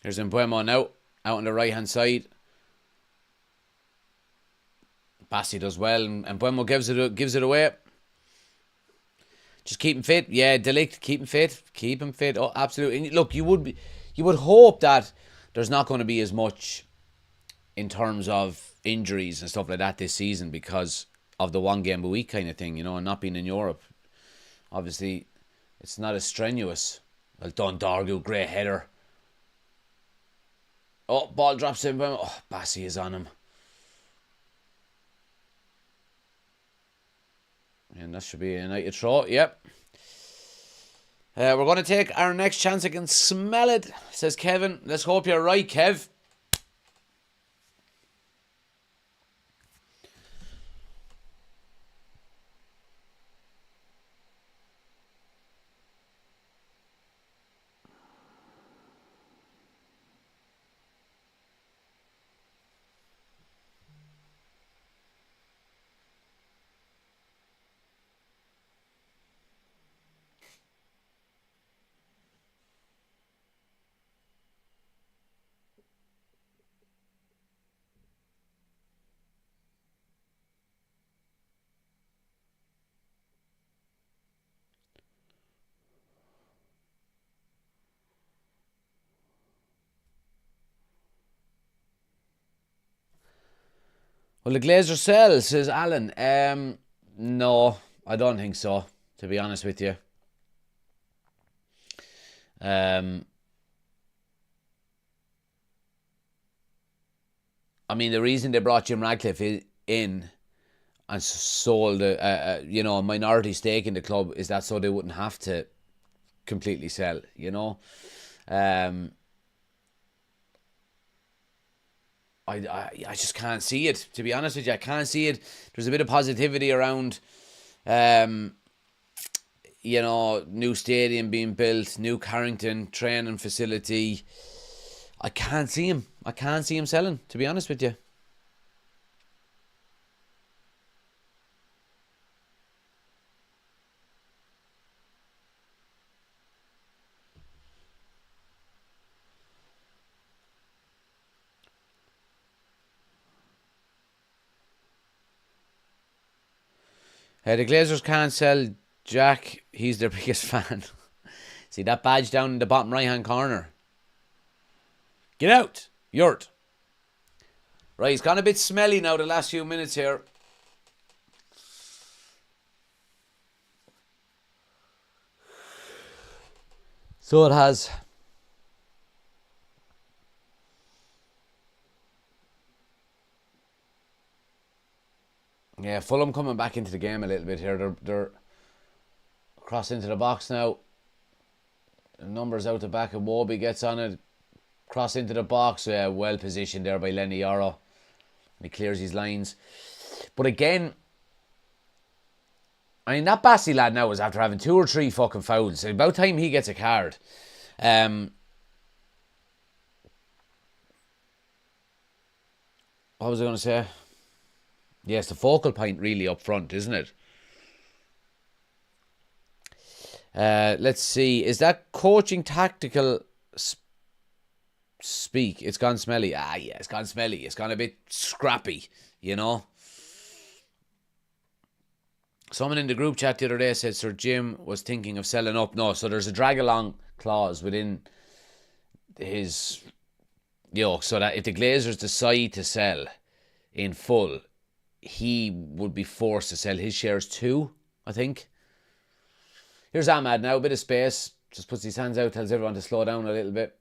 Here's Mbuemo now, out on the right-hand side. Bassi does well, and Mbuemo gives it away. Just keep him fit. Yeah, De Ligt, keep him fit. Keep him fit. Oh, absolutely. And look, you would hope that there's not going to be as much in terms of injuries and stuff like that this season because of the 1 game a week kind of thing, and not being in Europe. Obviously, it's not as strenuous. Well done, Dargu. Great header. Oh, ball drops in. Oh, Bassi is on him. And that should be a United throw. Yep. We're going to take our next chance. I can smell it, says Kevin. Let's hope you're right, Kev. Well, the Glazer sell, says Alan. No, I don't think so, to be honest with you. I mean, the reason they brought Jim Radcliffe in and sold a minority stake in the club is that so they wouldn't have to completely sell, I just can't see it, to be honest with you. I can't see it. There's a bit of positivity around, new stadium being built, new Carrington training facility. I can't see him. I can't see him selling, to be honest with you. The Glazers can't sell Jack. He's their biggest fan. See that badge down in the bottom right-hand corner? Get out, Yurt. Right, he's gone a bit smelly now the last few minutes here. So it has. Yeah, Fulham coming back into the game a little bit here. They're cross into the box now. The numbers out the back, and Wobie gets on it. Cross into the box. Well positioned there by Lenny Yoro. And he clears his lines. But again, I mean, that Bassi lad now is after having 2 or 3 fucking fouls. It's about time he gets a card. What was I going to say? Yes, the focal point really up front, isn't it? Let's see. Is that coaching tactical speak? It's gone smelly. Yeah, it's gone smelly. It's gone a bit scrappy, Someone in the group chat the other day said Sir Jim was thinking of selling up. No, so there's a drag-along clause within his yoke, so that if the Glazers decide to sell in full, he would be forced to sell his shares too, I think. Here's Ahmad now, a bit of space. Just puts his hands out, tells everyone to slow down a little bit.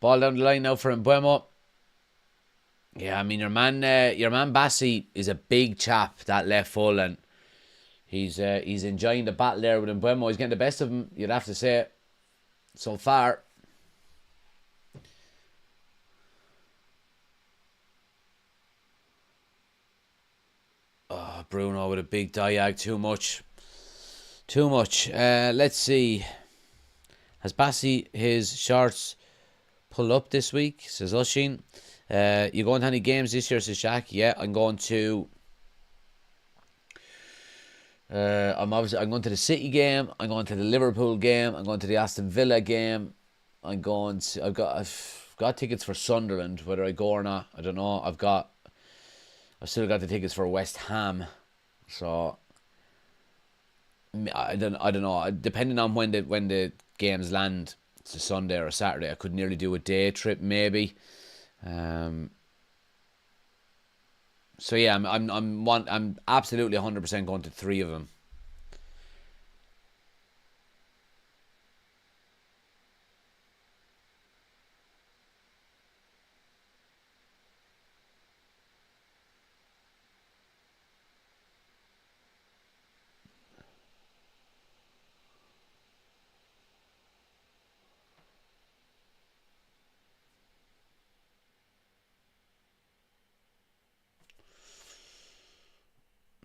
Ball down the line now for Mbuemo. Yeah, I mean, your man Bassi is a big chap, that left full, and he's enjoying the battle there with Mbuemo. He's getting the best of him, you'd have to say, so far. Bruno with a big diag. Too much. Too much. Let's see. Has Bassi his shorts pulled up this week? Says Oshin. You going to any games this year? Says Jack. Yeah, I'm going to. I'm going to the City game. I'm going to the Liverpool game. I'm going to the Aston Villa game. I've got tickets for Sunderland. Whether I go or not, I don't know. I've still got the tickets for West Ham. So I don't know. Depending on when the games land, it's a Sunday or a Saturday. I could nearly do a day trip maybe. So yeah, I'm absolutely 100% going to 3 of them.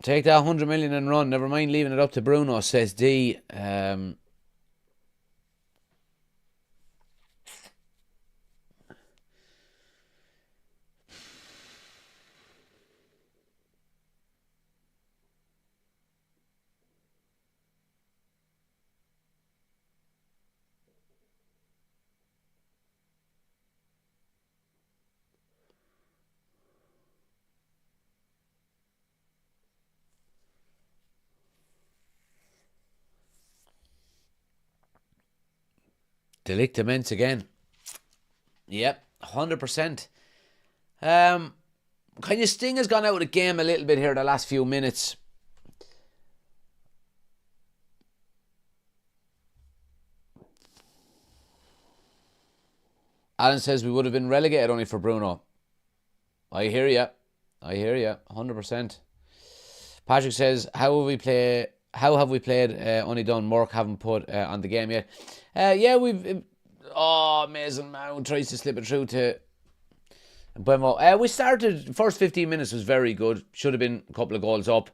Take that 100 million and run. Never mind leaving it up to Bruno, says D. Delict immense again. Yep, 100%. Kind of Sting has gone out of the game a little bit here the last few minutes. Alan says we would have been relegated only for Bruno. I hear you. 100%. Patrick says, how have we played? Only done. Mark haven't put on the game yet. Yeah, we've. Mason Mount tries to slip it through to Buemo. We started. First 15 minutes was very good. Should have been a couple of goals up.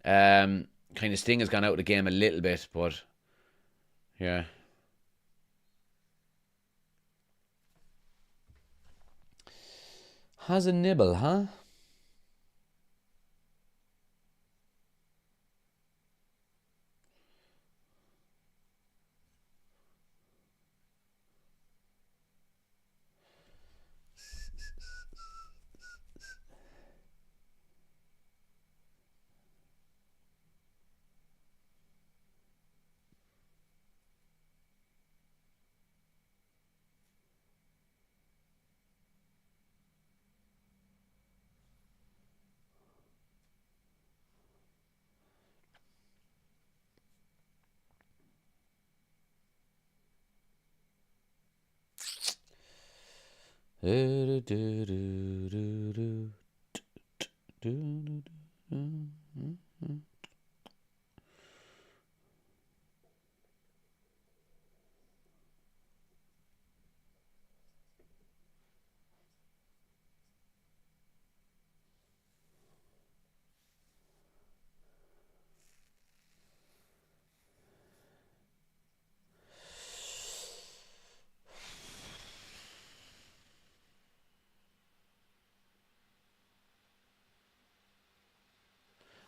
Kind of Sting has gone out of the game a little bit, but yeah. Has a nibble, huh?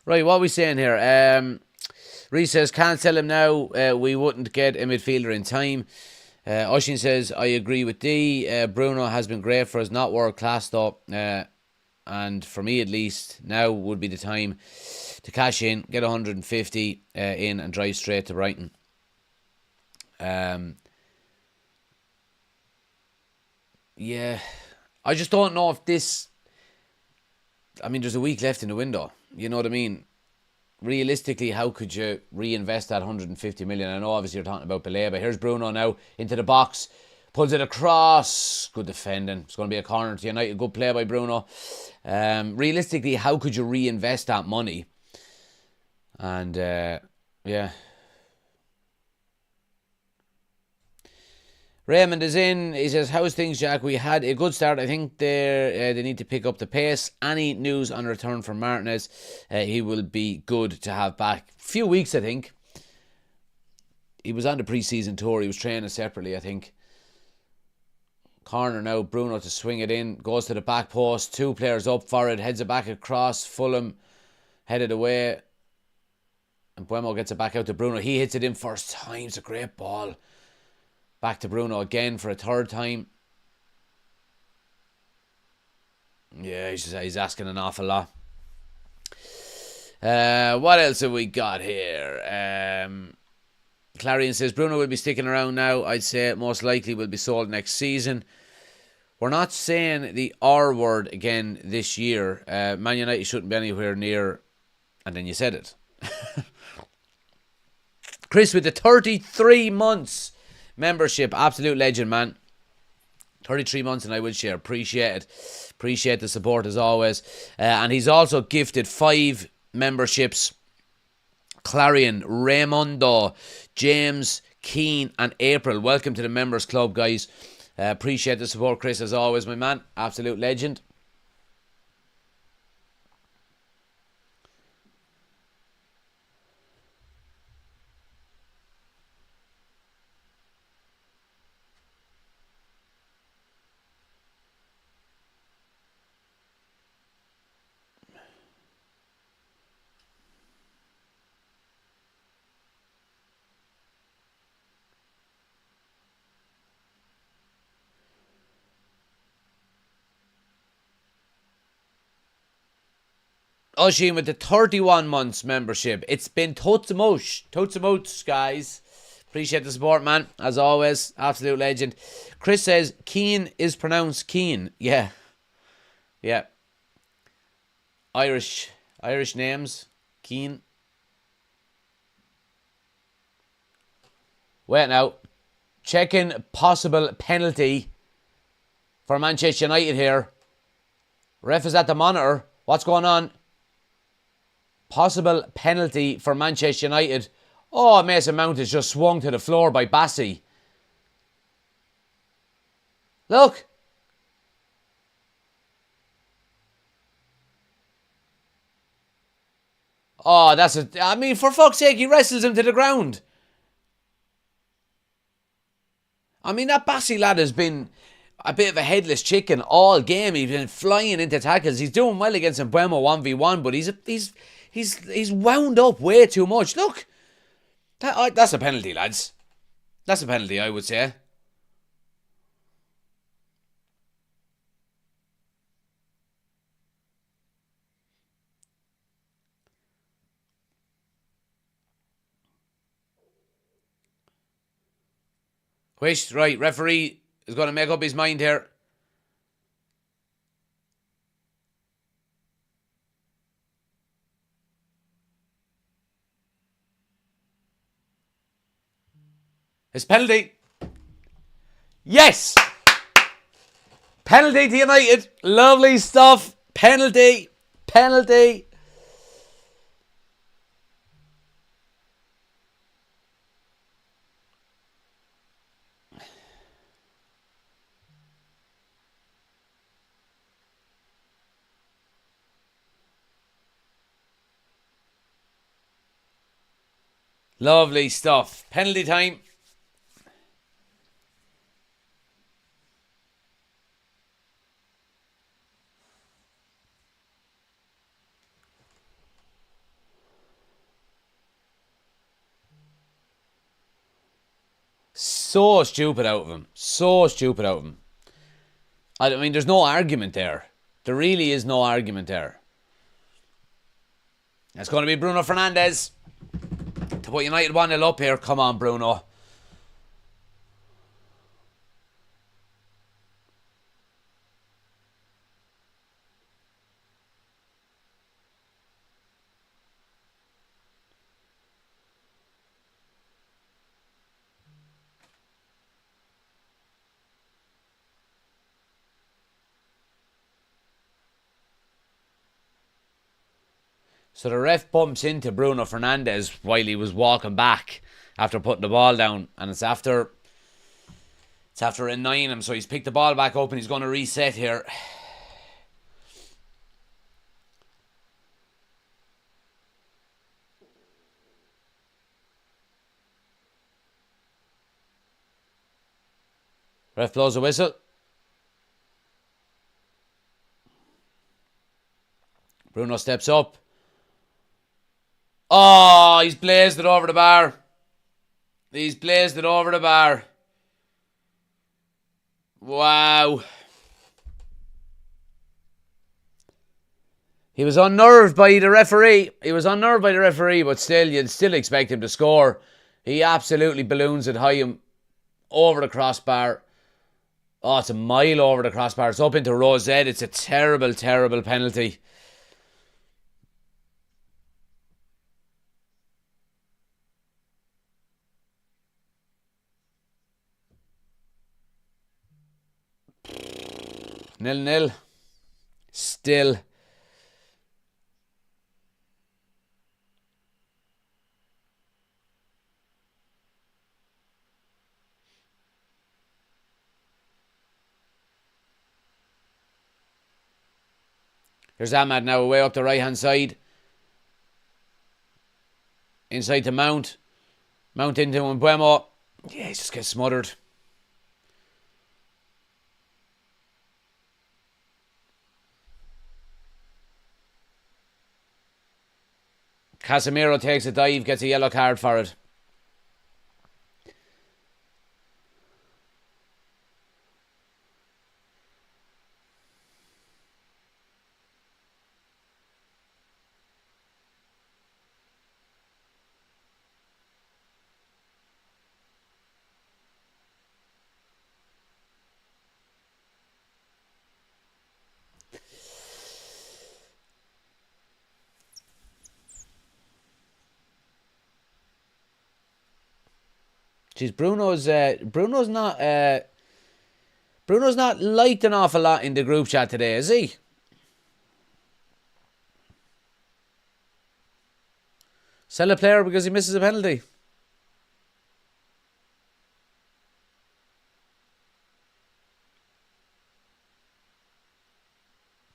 Right, what are we saying here? Reece says, can't sell him now. We wouldn't get a midfielder in time. Oshin says, I agree with D. Bruno has been great for us, not world class though. And for me at least, now would be the time to cash in, get 150 in and drive straight to Brighton. Yeah, I just don't know if this... I mean, there's a week left in the window. You know what I mean? Realistically, how could you reinvest that 150 million? I know obviously you're talking about Baleba. Here's Bruno now into the box. Pulls it across. Good defending. It's going to be a corner to United. Good play by Bruno. Realistically, how could you reinvest that money? And, yeah. Raymond is in. He says, how's things, Jack? We had a good start. I think they need to pick up the pace. Any news on return from Martinez? He will be good to have back. Few weeks, I think. He was on the pre-season tour. He was training separately, I think. Corner now. Bruno to swing it in. Goes to the back post. 2 players up for it. Heads it back across. Fulham headed away. And Buemo gets it back out to Bruno. He hits it in first time. It's a great ball. Back to Bruno again for a third time. Yeah, he's asking an awful lot. What else have we got here? Clarion says Bruno will be sticking around now. I'd say most likely will be sold next season. We're not saying the R word again this year. Man United shouldn't be anywhere near. And then you said it. Chris with the 33 months membership. Absolute legend, man. 33 months and I will share. Appreciate it. Appreciate the support as always. And he's also gifted 5 memberships. Clarion, Raimundo, James, Keane and April. Welcome to the members club, guys. Appreciate the support, Chris, as always, my man. Absolute legend. Oshin with the 31 months membership. It's been totes a moats, guys. Appreciate the support, man. As always, absolute legend. Chris says Keane is pronounced Keane. Yeah. Irish names. Keane. Wait now. Checking possible penalty for Manchester United here. Ref is at the monitor. What's going on? Possible penalty for Manchester United. Oh, Mason Mount is just swung to the floor by Bassi. Look. Oh, I mean, for fuck's sake, he wrestles him to the ground. I mean, that Bassi lad has been a bit of a headless chicken all game. He's been flying into tackles. He's doing well against Mbuemo 1v1, but he's wound up way too much. Look, that's a penalty, lads. That's a penalty, I would say. Which, right, referee is going to make up his mind here. It's penalty. Yes! Penalty to United. Lovely stuff. Penalty. Lovely stuff. Penalty time. So stupid out of him. I mean, there's no argument there. There really is no argument there. It's going to be Bruno Fernandes to put United 1-0 up here. Come on, Bruno. So the ref bumps into Bruno Fernandes while he was walking back after putting the ball down. And it's after It's after a 9 him, so he's picked the ball back up and he's going to reset here. Ref blows a whistle. Bruno steps up. Oh, he's blazed it over the bar. He's blazed it over the bar. Wow. He was unnerved by the referee. But still, you'd still expect him to score. He absolutely balloons it high over the crossbar. Oh, it's a mile over the crossbar. It's up into row Z. It's a terrible, terrible penalty. Nil-nil. Still. Here's Ahmad now away up the right hand side. Inside to Mount. Mount into Mbuemo. Yeah, he just gets smothered. Casemiro takes a dive, gets a yellow card for it. Jeez, Bruno's not liked an awful lot in the group chat today, is he? Sell a player because he misses a penalty.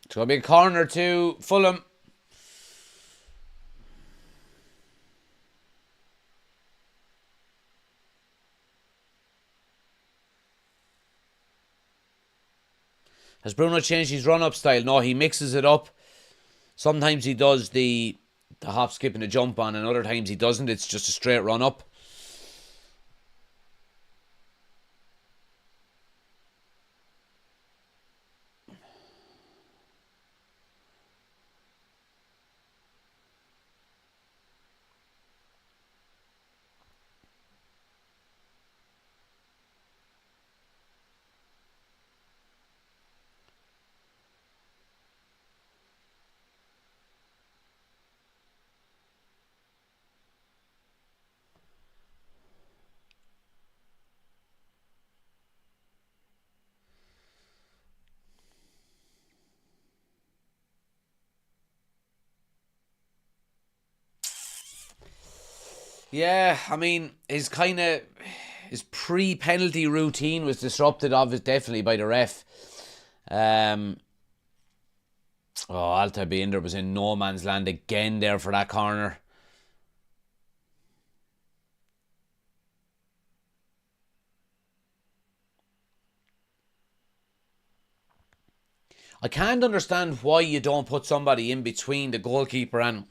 It's going to be a corner to Fulham. Has Bruno changed his run-up style? No, he mixes it up. Sometimes he does the hop, skip and the jump on, and other times he doesn't. It's just a straight run-up. Yeah, I mean, his pre-penalty routine was disrupted, obviously, definitely by the ref. Altay Binder was in no man's land again there for that corner. I can't understand why you don't put somebody in between the goalkeeper and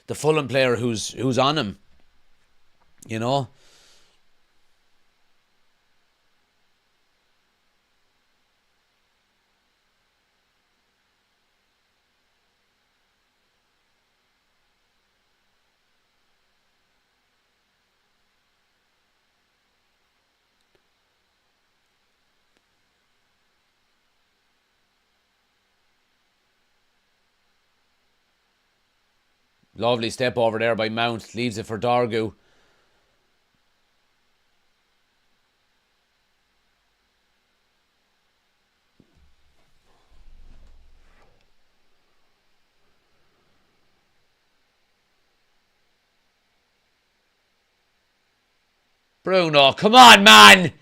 the Fulham player who's on him. You know? Lovely step over there by Mount. Leaves it for Dorgu. Bruno, come on, man!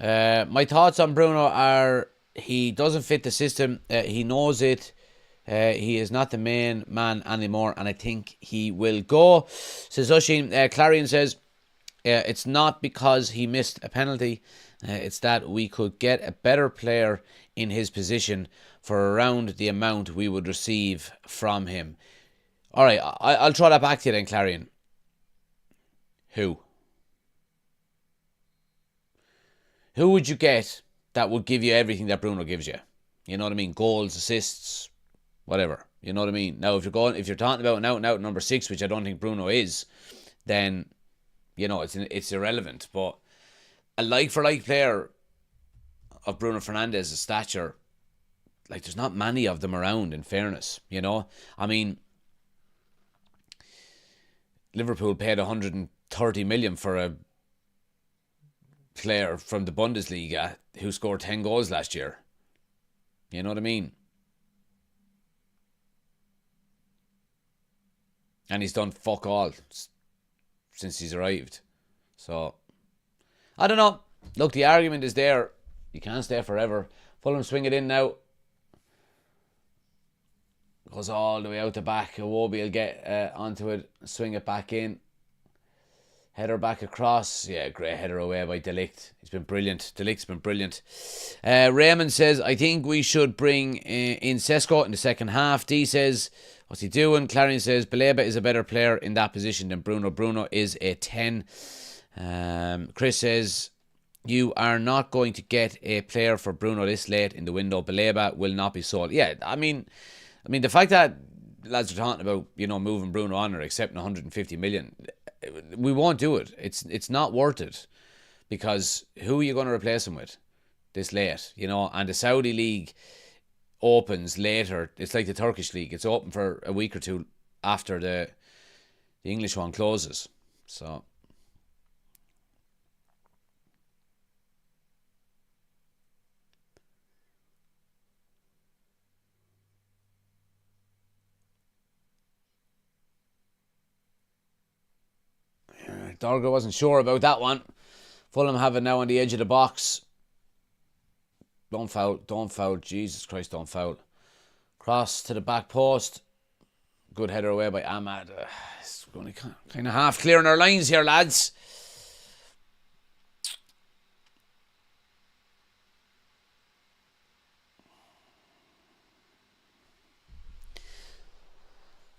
My thoughts on Bruno are he doesn't fit the system. He knows it. He is not the main man anymore, and I think he will go. Says Oshin. Clarion says it's not because he missed a penalty. It's that we could get a better player in his position for around the amount we would receive from him. All right, I'll throw that back to you then, Clarion. Who? Who would you get that would give you everything that Bruno gives you? You know what I mean? Goals, assists, whatever. You know what I mean? Now, if you're talking about an out and out number 6, which I don't think Bruno is, then it's irrelevant. But a like for like player of Bruno Fernandes's stature, like there's not many of them around. In fairness, I mean, Liverpool paid 130 million for a player from the Bundesliga who scored 10 goals last year. You know what I mean? And he's done fuck all since he's arrived. So, I don't know. Look, the argument is there. You can't stay forever. Fulham swing it in now. Goes all the way out the back. Iwobi will get onto it, swing it back in. Header back across. Yeah, great header away by De Ligt. He's been brilliant. De Ligt's been brilliant. Raymond says, I think we should bring in Sesko in the second half. D says, what's he doing? Clarion says, Baleba is a better player in that position than Bruno. Bruno is a 10. Chris says, you are not going to get a player for Bruno this late in the window. Baleba will not be sold. Yeah, I mean, the fact that lads are talking about, moving Bruno on or accepting 150 million, we won't do it. It's not worth it, because who are you going to replace him with this late? And the Saudi league opens later. It's like the Turkish league. It's open for a week or two after the English one closes. So, Dorgo wasn't sure about that one. Fulham have it now on the edge of the box. Don't foul. Jesus Christ, don't foul. Cross to the back post. Good header away by Ahmad. It's only kind of half clearing our lines here, lads.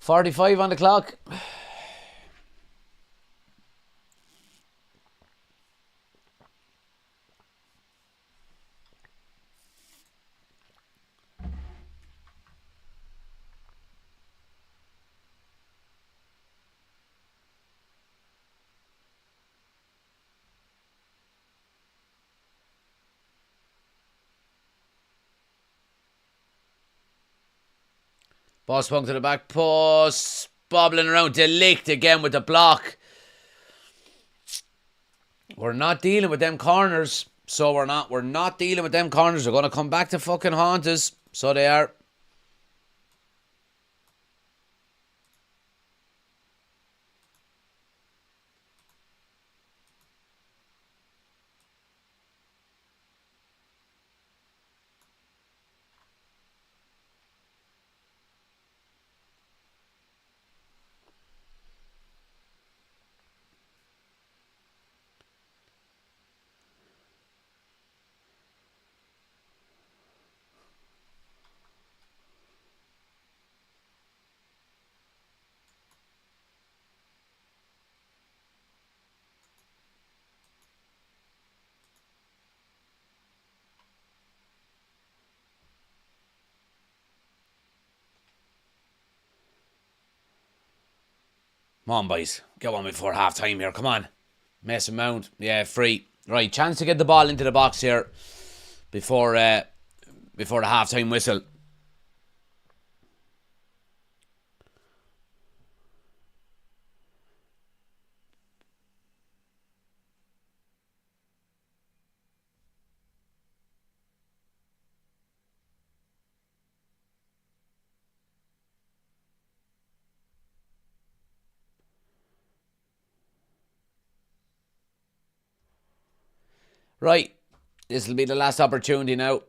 .45 on the clock. Ball swung to the back post. Bobbling around. De Ligt again with the block. We're not dealing with them corners. So we're not dealing with them corners. They're going to come back to fucking haunt us. So they are. Come on, boys. Get one before half time here. Come on. Mason Mount. Yeah, free. Right, chance to get the ball into the box here before the half time whistle. Right. This will be the last opportunity now.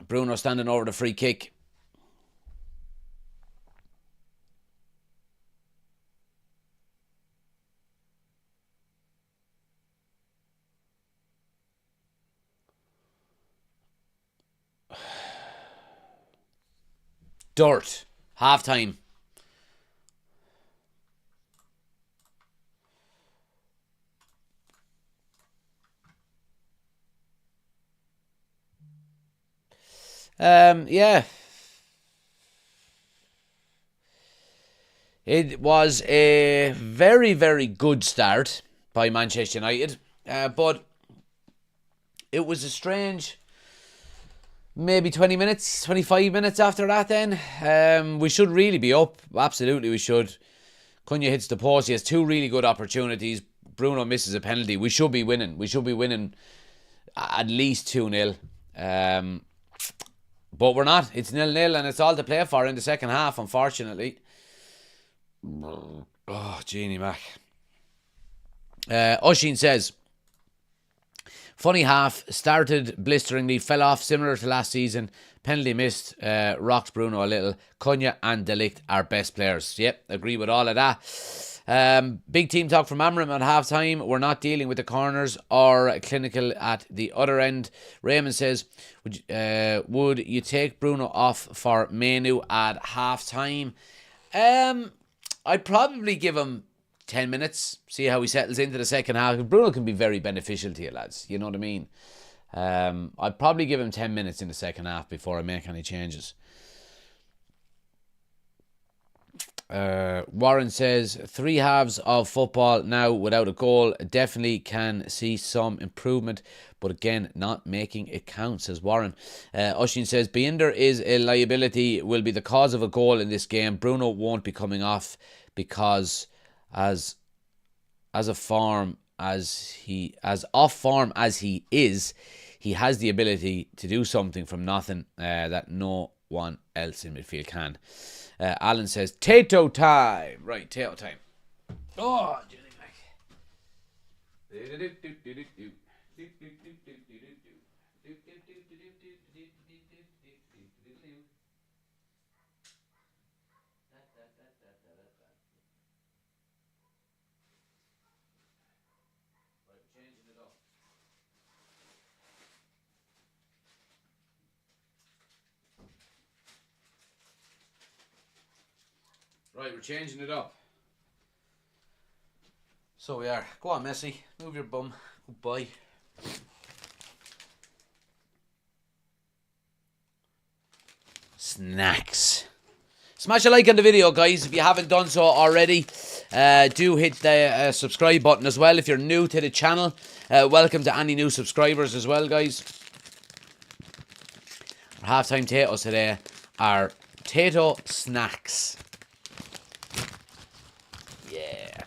Bruno standing over the free kick. Dirt. Half time. Yeah. It was a very, very good start by Manchester United. But it was a strange maybe 20 minutes, 25 minutes after that then. We should really be up. Absolutely we should. Cunha hits the post. He has two really good opportunities. Bruno misses a penalty. We should be winning. We should be winning at least 2-0. But we're not. It's 0-0 and it's all to play for in the second half, unfortunately. Oh, Genie Mac. Oshin says, funny half, started blisteringly, fell off similar to last season. Penalty missed, rocked Bruno a little. Cunha and De Ligt are best players. Yep, agree with all of that. Big team talk from Amram at half time. We're not dealing with the corners or clinical at the other end. Raymond says, would you take Bruno off for Manu at half time? I'd probably give him 10 minutes, see how he settles into the second half. Bruno can be very beneficial to you, lads. You know what I mean? I'd probably give him 10 minutes in the second half before I make any changes. Warren says, 3 halves of football now without a goal. Definitely can see some improvement, but again, not making it count, says Warren. Oshin says, Binder is a liability, will be the cause of a goal in this game. Bruno won't be coming off because as off form as he is, he has the ability to do something from nothing that no one else in midfield can. Alan says, Tato time. Right, Tato time. Oh, Julie Mac. Right, we're changing it up. So we are. Go on, Messi. Move your bum. Goodbye. Snacks. Smash a like on the video, guys, if you haven't done so already. Do hit the subscribe button as well if you're new to the channel. Welcome to any new subscribers as well, guys. Our halftime potatoes today are potato snacks. Yeah.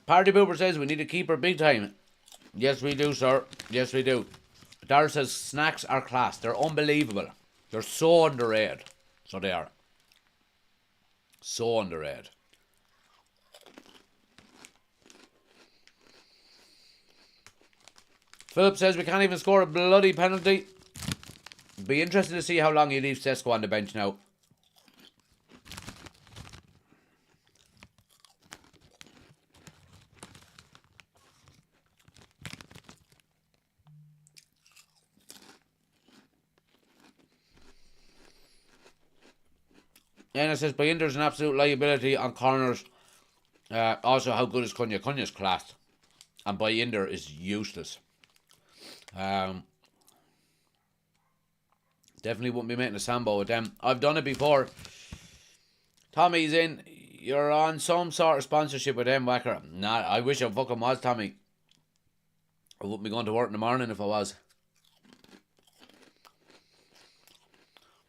Party Boober says we need a keeper big time. Yes, we do, sir. Yes, we do. Dar says snacks are class. They're unbelievable. They're so underrated. So they are. So underrated. Philip says we can't even score a bloody penalty. Be interested to see how long he leaves Sesko on the bench now. And it says Bayinder's an absolute liability on corners. Also, how good is Cunha? Cunha's class. And Bayinder is useless. Definitely wouldn't be making a sambo with them. I've done it before. Tommy's in. You're on some sort of sponsorship with them, Wacker. Nah, I wish I fucking was, Tommy. I wouldn't be going to work in the morning if I was.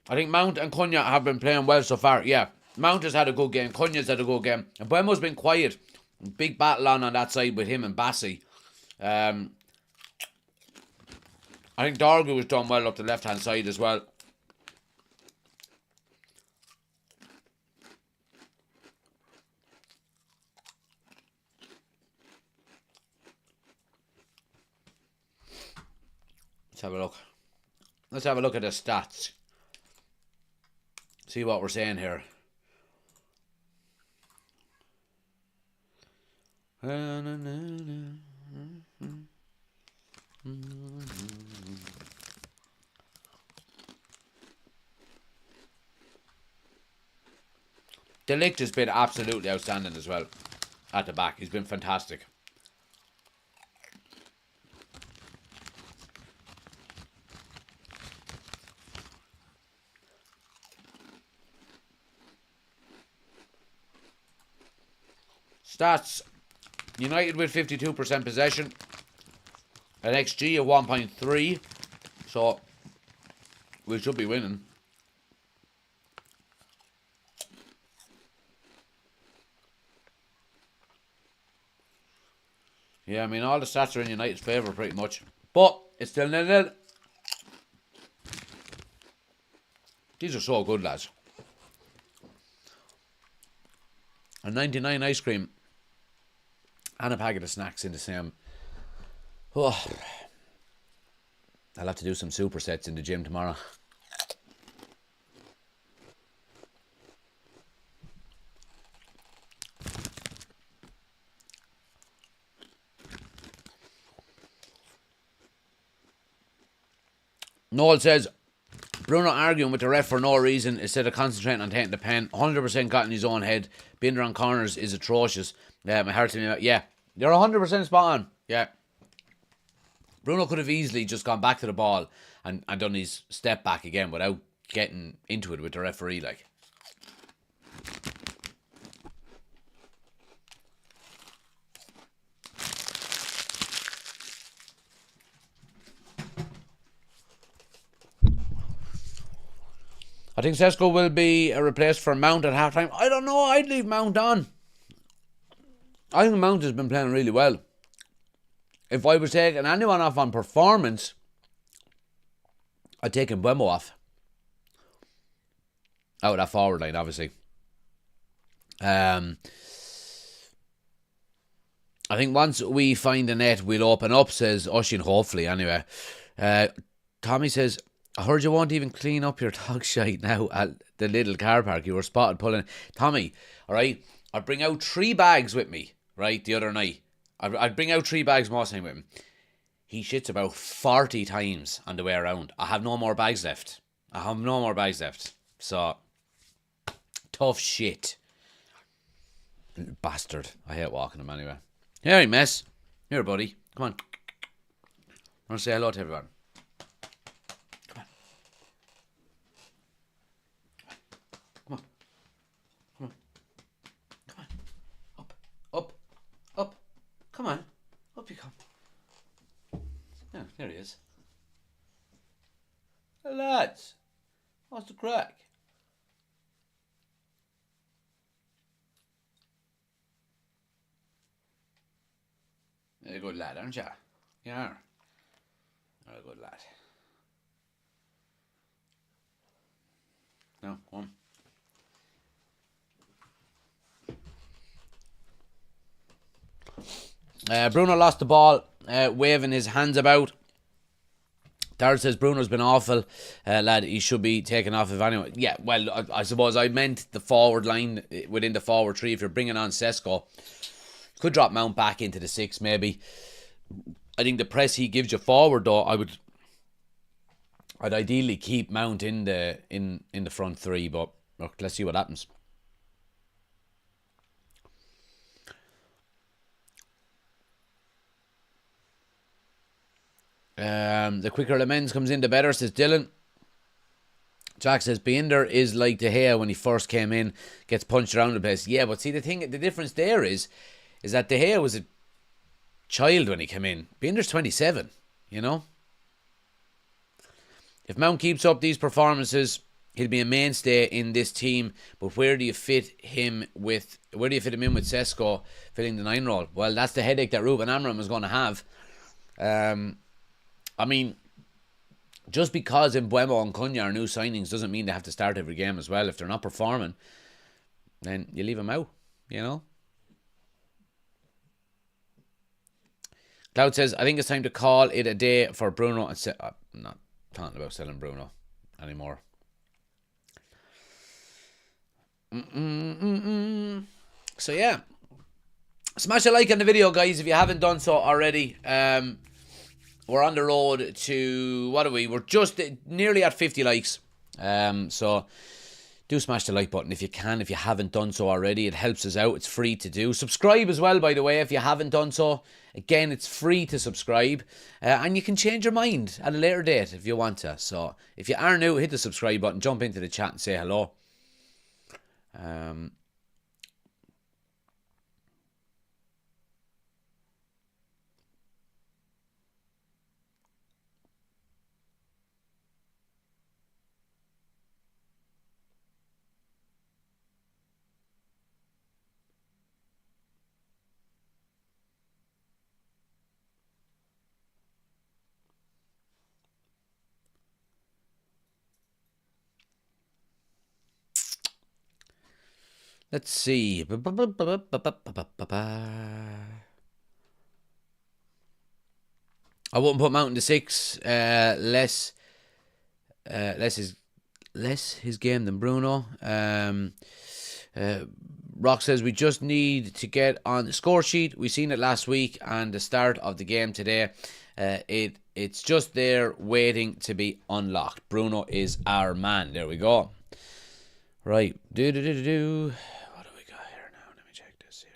I think Mount and Cunha have been playing well so far. Yeah, Mount has had a good game. Cunha's had a good game. And Buemo's been quiet. Big battle on that side with him and Bassi. I think Dorgu has done well up the left-hand side as well. Let's have a look. Let's have a look at the stats. See what we're saying here. De Ligt has been absolutely outstanding as well at the back. He's been fantastic. Stats. United with 52% possession. An XG of 1.3. So, we should be winning. Yeah, I mean, all the stats are in United's favour pretty much. But, it's still 0-0. These are so good, lads. A 99 ice cream and a packet of snacks in the same. Oh, I'll have to do some supersets in the gym tomorrow. Noel says, Bruno arguing with the ref for no reason instead of concentrating on taking the pen. 100% got in his own head. Binder on corners is atrocious. Yeah, my heart's in me. Yeah, you're 100% spot on. Yeah. Bruno could have easily just gone back to the ball and done his step back again without getting into it with the referee, like. I think Sesko will be replaced for Mount at halftime. I don't know. I'd leave Mount on. I think Mount has been playing really well. If I was taking anyone off on performance, I'd take Mbeumo off. Out of that forward line, obviously. I think once we find the net, we'll open up, says Oshin, hopefully, anyway. Tommy says, I heard you won't even clean up your dog shite now at the little car park. You were spotted pulling. Tommy, all right, I'd bring out 3 bags with me, right, the other night. I'd bring out 3 bags most time with him. He shits about 40 times on the way around. I have no more bags left. So, tough shit. Bastard. I hate walking him anyway. Here, mess. Here, buddy. Come on. I want to say hello to everyone. Come on, up you come. Yeah, there he is. Hey lads, what's the crack? You're a good lad, aren't you? You are. You're a good lad. No, come on. Bruno lost the ball, waving his hands about. Darrell says Bruno's been awful, lad. He should be taken off if anyone. Yeah, well, I suppose I meant the forward line within the forward 3. If you're bringing on Sesko, could drop Mount back into the 6 maybe. I think the press he gives you forward though, I'd ideally keep Mount in the front 3, but look, let's see what happens. The quicker Lamens comes in, the better, says Dylan. Jack says Binder is like De Gea when he first came in, gets punched around the place. Yeah, but see the difference there is that De Gea was a child when he came in. Binder's 27, you know. If Mount keeps up these performances, He'll be a mainstay in this team, but where do you fit him in with Sesko filling the 9 role? Well, that's the headache that Ruben Amorim is going to have. I mean, just because Mbeumo and Cunha are new signings doesn't mean they have to start every game as well. If they're not performing, then you leave them out, you know? Cloud says, I think it's time to call it a day for Bruno. And I'm not talking about selling Bruno anymore. So yeah, smash a like on the video, guys, if you haven't done so already. We're on the road to, what are we? We're just nearly at 50 likes. So do smash the like button if you can, if you haven't done so already. It helps us out. It's free to do. Subscribe as well, by the way, if you haven't done so. Again, it's free to subscribe. And you can change your mind at a later date if you want to. So if you are new, hit the subscribe button, jump into the chat and say hello. Let's see. I wouldn't put Mountain to 6. Less his game than Bruno. Rock says we just need to get on the score sheet. We seen it last week and the start of the game today. It's just there waiting to be unlocked. Bruno is our man. There we go. Right. What do we got here now? Let me check this here.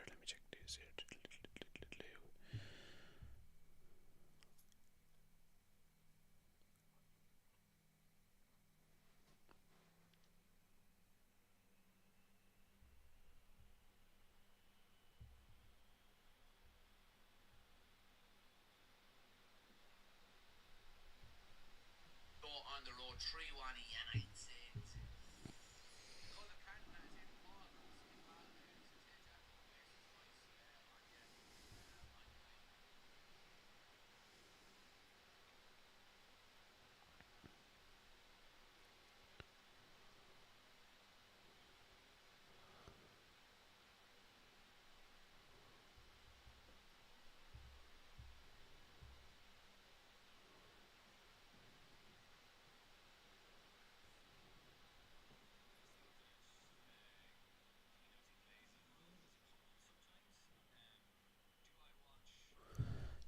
On the road 3-1 United.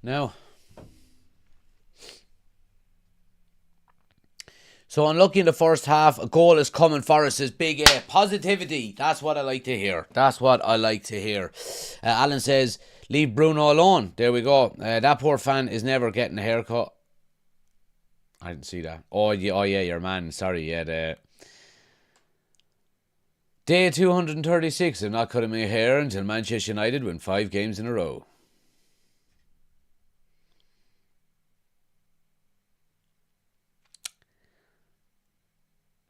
Now, so unlucky in the first half. A goal is coming for us. Says Big A. Positivity. That's what I like to hear. Alan says, leave Bruno alone. There we go. That poor fan is never getting a haircut. I didn't see that. Oh yeah, your man. Sorry, yeah. Day 236. I'm not cutting my hair until Manchester United win 5 games in a row.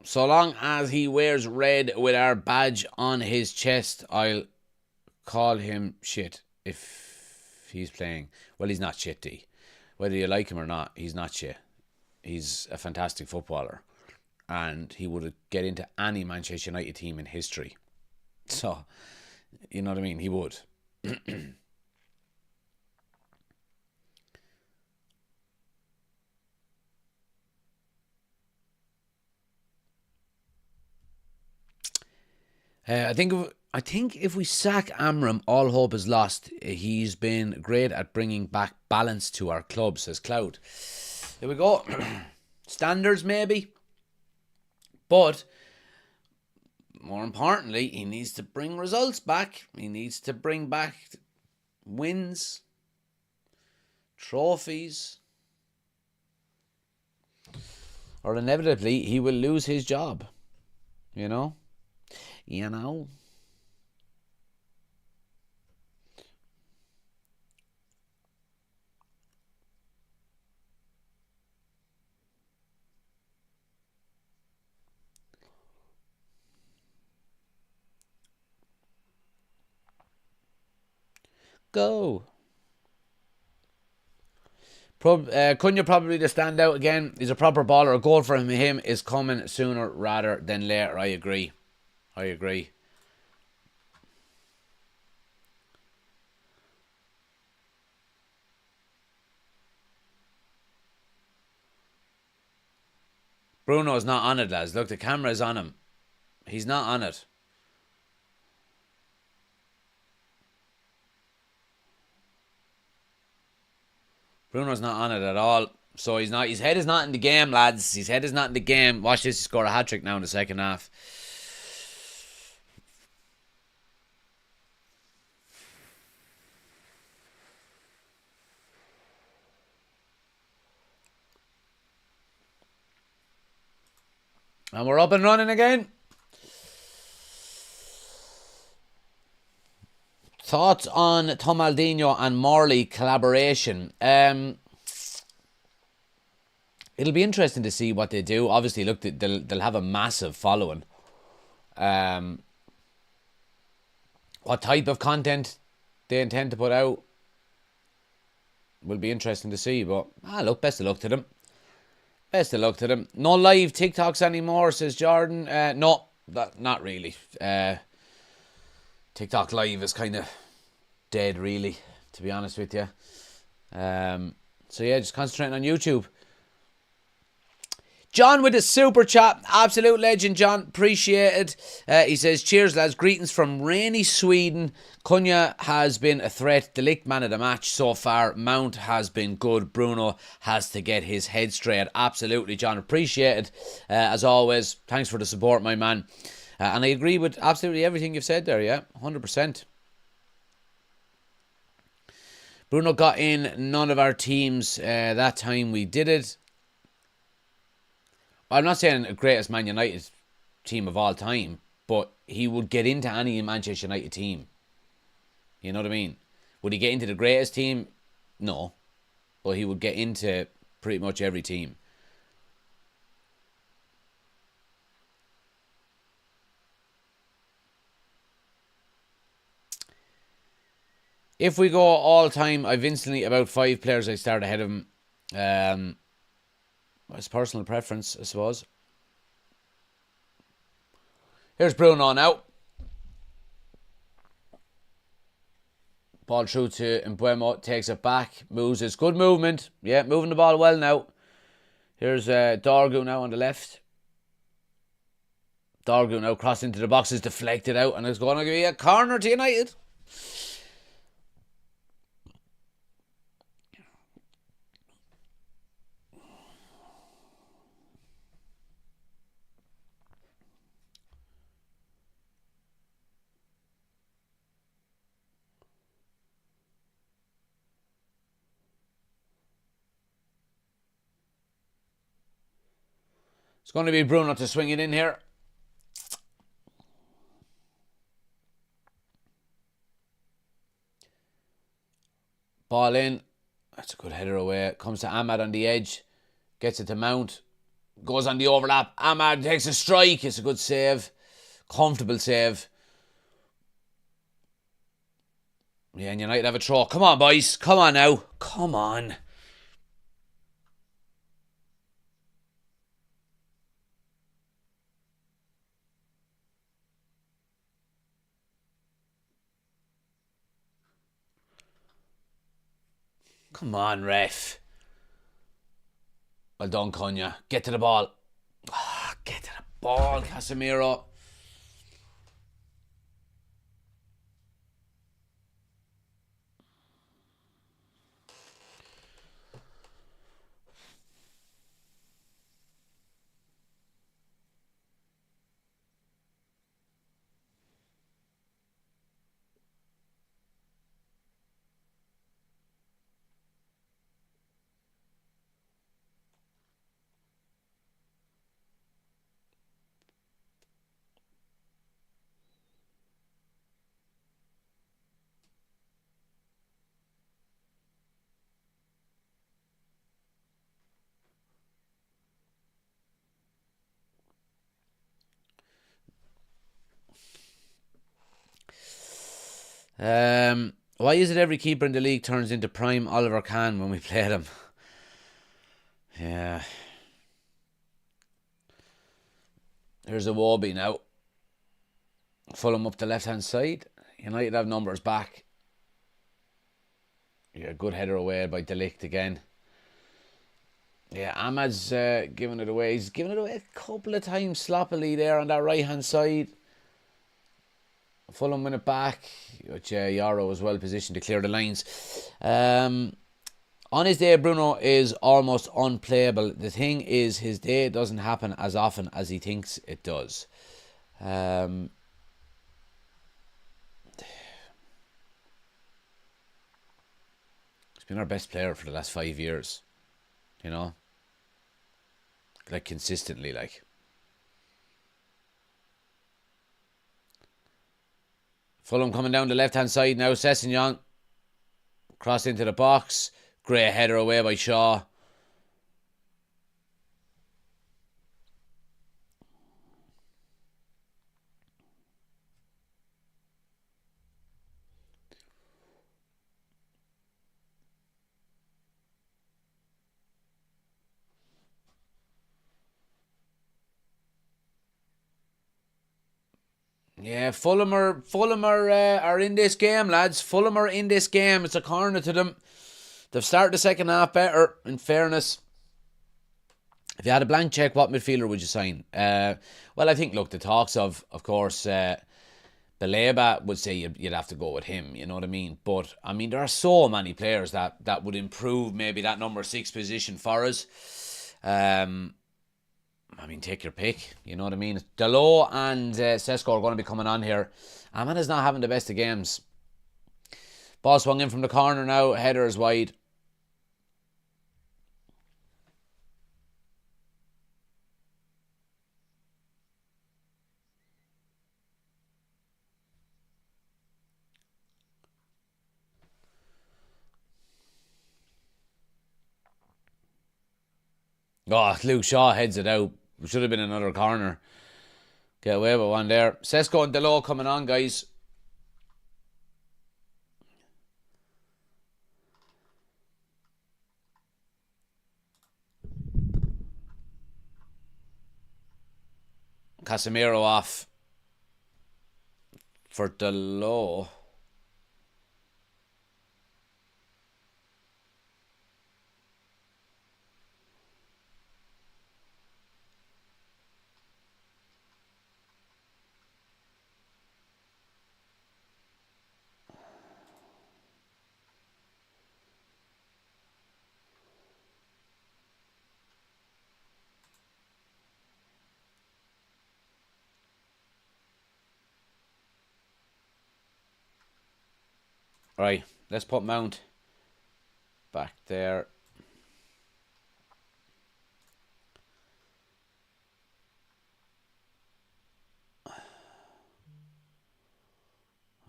So long as he wears red with our badge on his chest, I'll call him shit if he's playing. Well, he's not shit, D. Whether you like him or not, he's not shit. He's a fantastic footballer. And he would get into any Manchester United team in history. So, you know what I mean? He would. I think if we sack Amram, all hope is lost. He's been great at bringing back balance to our club, says Cloud. There we go. Standards, maybe. But more importantly, he needs to bring results back. He needs to bring back wins, trophies, or inevitably he will lose his job. You know? Go. Cunha probably the standout again. He's a proper baller. A goal for him is coming sooner rather than later. I agree. Bruno's not on it, lads. Look, the camera's on him. He's not on it. Bruno's not on it at all. So he's not. His head is not in the game, lads. His head is not in the game. Watch this. He scored a hat-trick now in the second half. And we're up and running again. Thoughts on Tomaldinho and Morley collaboration? It'll be interesting to see what they do. Obviously, look, they'll have a massive following. What type of content they intend to put out will be interesting to see. But look, best of luck to them. No live TikToks anymore, says Jordan. No, not really. TikTok live is kind of dead, really, to be honest with you. So yeah, just concentrating on YouTube. John with a super chat. Absolute legend, John. Appreciate it. He says, cheers, lads. Greetings from rainy Sweden. Cunha has been a threat. The licked man of the match so far. Mount has been good. Bruno has to get his head straight. Absolutely, John. Appreciate it. As always, thanks for the support, my man. And I agree with absolutely everything you've said there, yeah. 100%. Bruno got in none of our teams that time we did it. I'm not saying the greatest Man United team of all time, but he would get into any Manchester United team. You know what I mean? Would he get into the greatest team? No. But he would get into pretty much every team. If we go all time, I've instantly about 5 players I start ahead of him. It's personal preference, I suppose. Here's Bruno now. Ball through to Mbuemo, takes it back, moves it. Good movement. Yeah, moving the ball well now. Here's Dorgu now on the left. Dorgu now crossed into the boxes, deflected out, and it's going to be a corner to United. It's going to be Bruno to swing it in here. Ball in. That's a good header away. Comes to Ahmad on the edge. Gets it to Mount. Goes on the overlap. Ahmad takes a strike. It's a good save. Comfortable save. Yeah, and United have a throw. Come on, boys. Come on now. Come on. Come on, ref. Well done, Cunha. Get to the ball. Get to the ball, Casemiro. Why is it every keeper in the league turns into prime Oliver Kahn when we play them? Yeah. Here's a Wobie now. Fulham up the left-hand side. United have numbers back. Yeah, good header away by Delict again. Yeah, Ahmad's giving it away. He's given it away a couple of times sloppily there on that right-hand side. Fulham win it back, which Yarrow was well positioned to clear the lines. On his day, Bruno is almost unplayable. The thing is, his day doesn't happen as often as he thinks it does. He's been our best player for the last 5 years. You know? Like, consistently, like. Fulham coming down the left-hand side now. Sessegnon. Cross into the box. Great header away by Shaw. Yeah, Fulham are in this game, lads. Fulham are in this game. It's a corner to them. They've started the second half better, in fairness. If you had a blank check, what midfielder would you sign? Well, I think, look, the talks of course, Baleba would say you'd have to go with him, you know what I mean? But, I mean, there are so many players that would improve maybe that number 6 position for us. I mean, take your pick, you know what I mean? Dalot and Sesko are going to be coming on here. Ahmad is not having the best of games. Ball swung in from the corner now, header is wide. Oh, Luke Shaw heads it out. Should have been another corner. Get away with one there. Sesko and Dalot coming on, guys. Casemiro off for Dalot. Right, let's put Mount back there.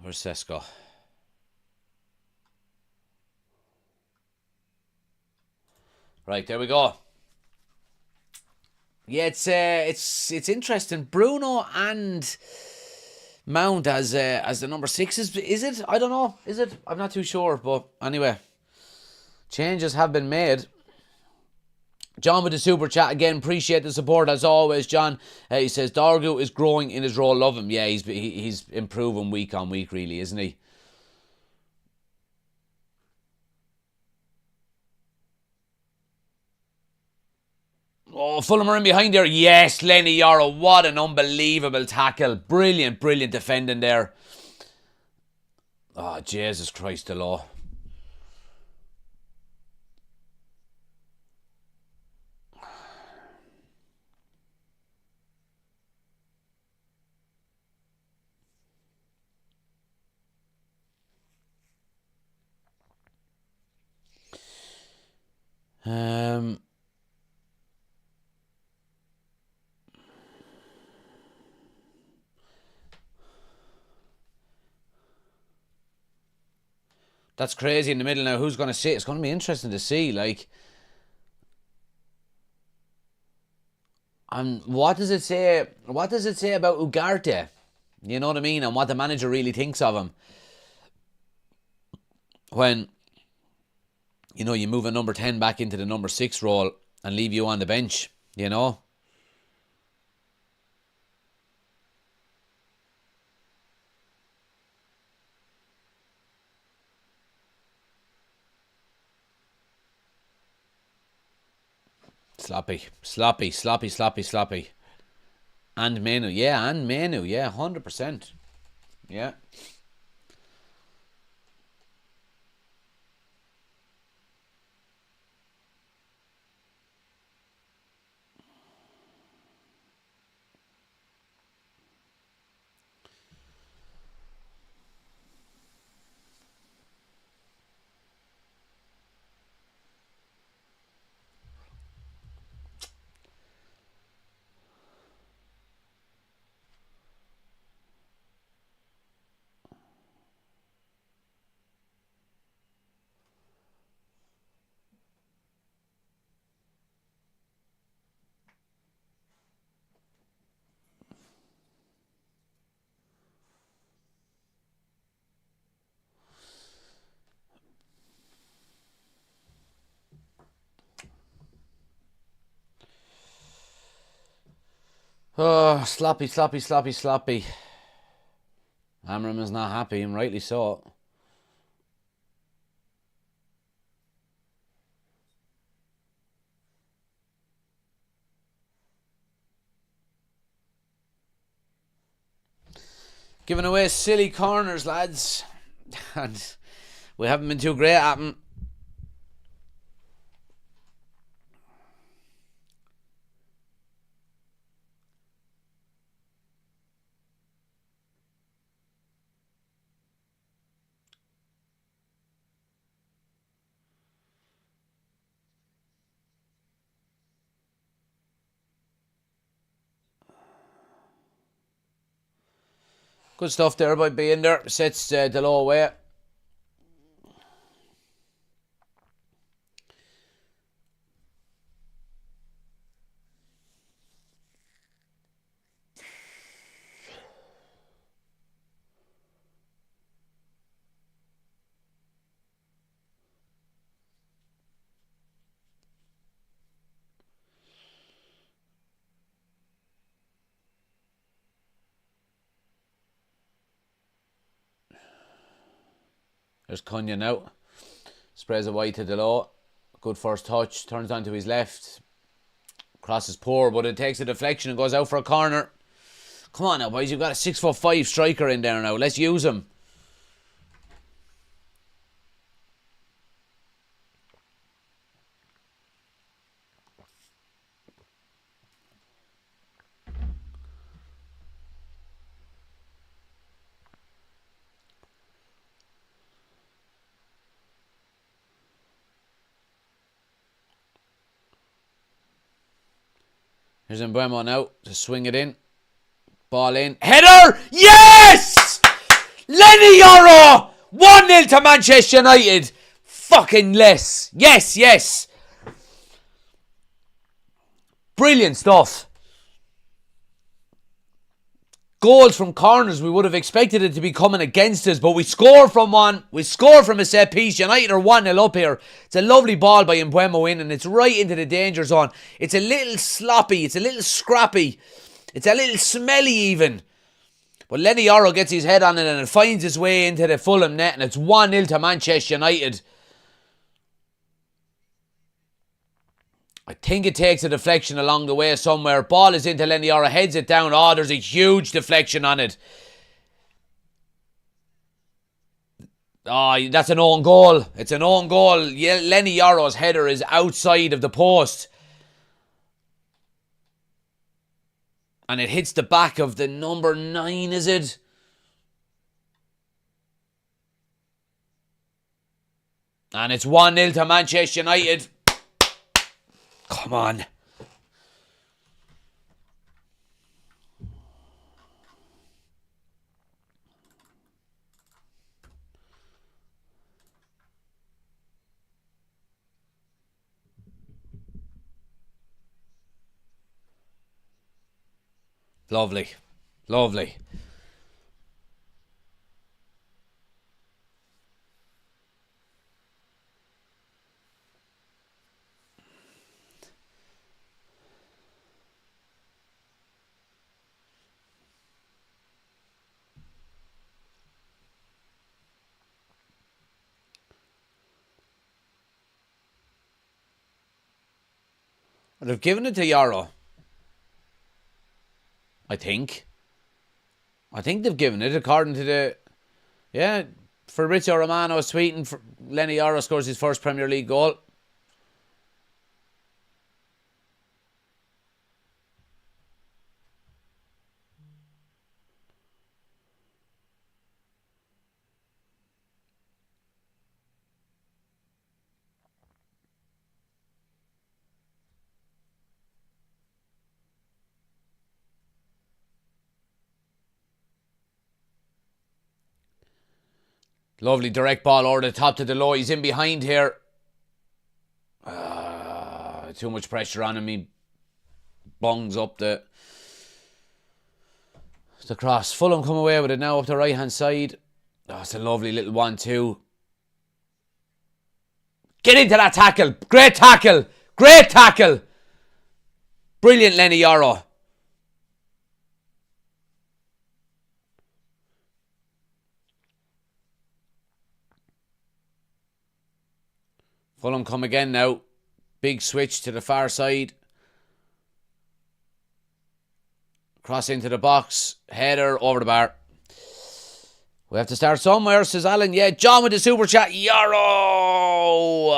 Where's Sesko? Right, there we go. Yeah, it's interesting. Bruno and Mount as the number 6 is it? I don't know. Is it? I'm not too sure. But anyway, changes have been made. John with the super chat again. Appreciate the support as always, John. He says Dorgu is growing in his role. Love him. Yeah, he's improving week on week, really, isn't he? Oh, Fulham are in behind there. Yes, Lenny Yarrow. What an unbelievable tackle. Brilliant, brilliant defending there. Oh, Jesus Christ, the law. That's crazy in the middle now. Who's going to sit? It's going to be interesting to see. Like, what does it say? What does it say about Ugarte? You know what I mean? And what the manager really thinks of him. when, you know, you move a number 10 back into the number 6 role and leave you on the bench, you know. Sloppy. And Menu, yeah, 100%. Yeah. Oh, sloppy. Amram is not happy, and rightly so. Giving away silly corners, lads. And we haven't been too great at them. Good stuff there by being there. Sets the low away. There's Cunha now. Sprays it wide to the low. Good first touch. Turns onto his left. Crosses poor, but it takes a deflection and goes out for a corner. Come on now, boys. You've got a 6'5" striker in there now. Let's use him. Here's Mbeumo now to swing it in. Ball in. Header! Yes! Lenny Yoro! 1-0 to Manchester United. Fucking less. Yes. Brilliant stuff. Goals from corners, we would have expected it to be coming against us, but we score from one. We score from a set piece. United are 1-0 up here. It's a lovely ball by Mbeumo in, and it's right into the danger zone. It's a little sloppy. It's a little scrappy. It's a little smelly even. But Lenny Yoro gets his head on it, and it finds its way into the Fulham net, and it's 1-0 to Manchester United. I think it takes a deflection along the way somewhere. Ball is into Lenny Yoro, heads it down. Oh, there's a huge deflection on it. Oh, that's an own goal. It's an own goal. Lenny Yoro's header is outside of the post. And it hits the back of the number 9, is it? And it's 1-0 to Manchester United. Come on. Lovely. They've given it to Yarrow. I think they've given it according to the... Yeah, Fabrizio Romano is tweeting. Lenny Yarrow scores his first Premier League goal. Lovely direct ball over the top to the low. He's in behind here. Too much pressure on him. He bungs up the cross. Fulham come away with it now up the right hand side. Oh, it's a lovely little 1-2. Get into that tackle. Great tackle. Great tackle. Brilliant, Lenny Yarrow. Fulham come again now. Big switch to the far side. Cross into the box. Header over the bar. We have to start somewhere, says Alan. Yeah, John with the super chat. Yarrow!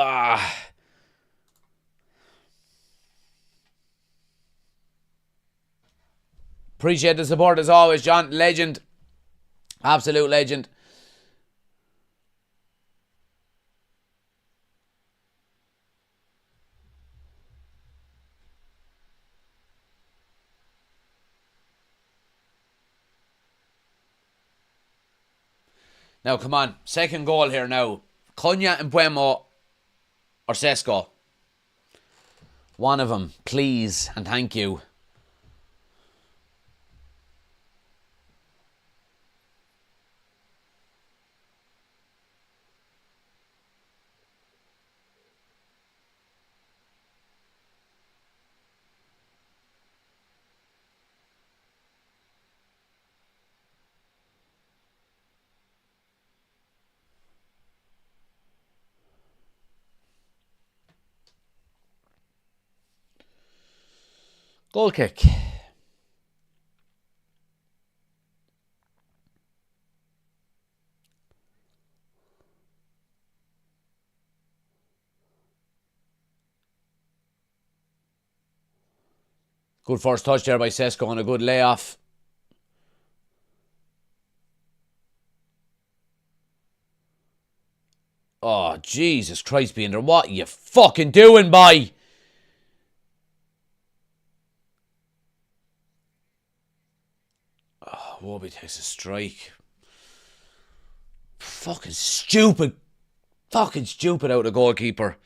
Appreciate the support as always, John. Legend. Absolute legend. Now, come on. Second goal here now. Cunha and Buemo or Sesko. One of them, please, and thank you. Goal kick. Good first touch there by Sesko and a good layoff. Oh, Jesus Christ, Beander. What are you fucking doing, boy? Wobby takes a strike. Fucking stupid. Fucking stupid out of the goalkeeper.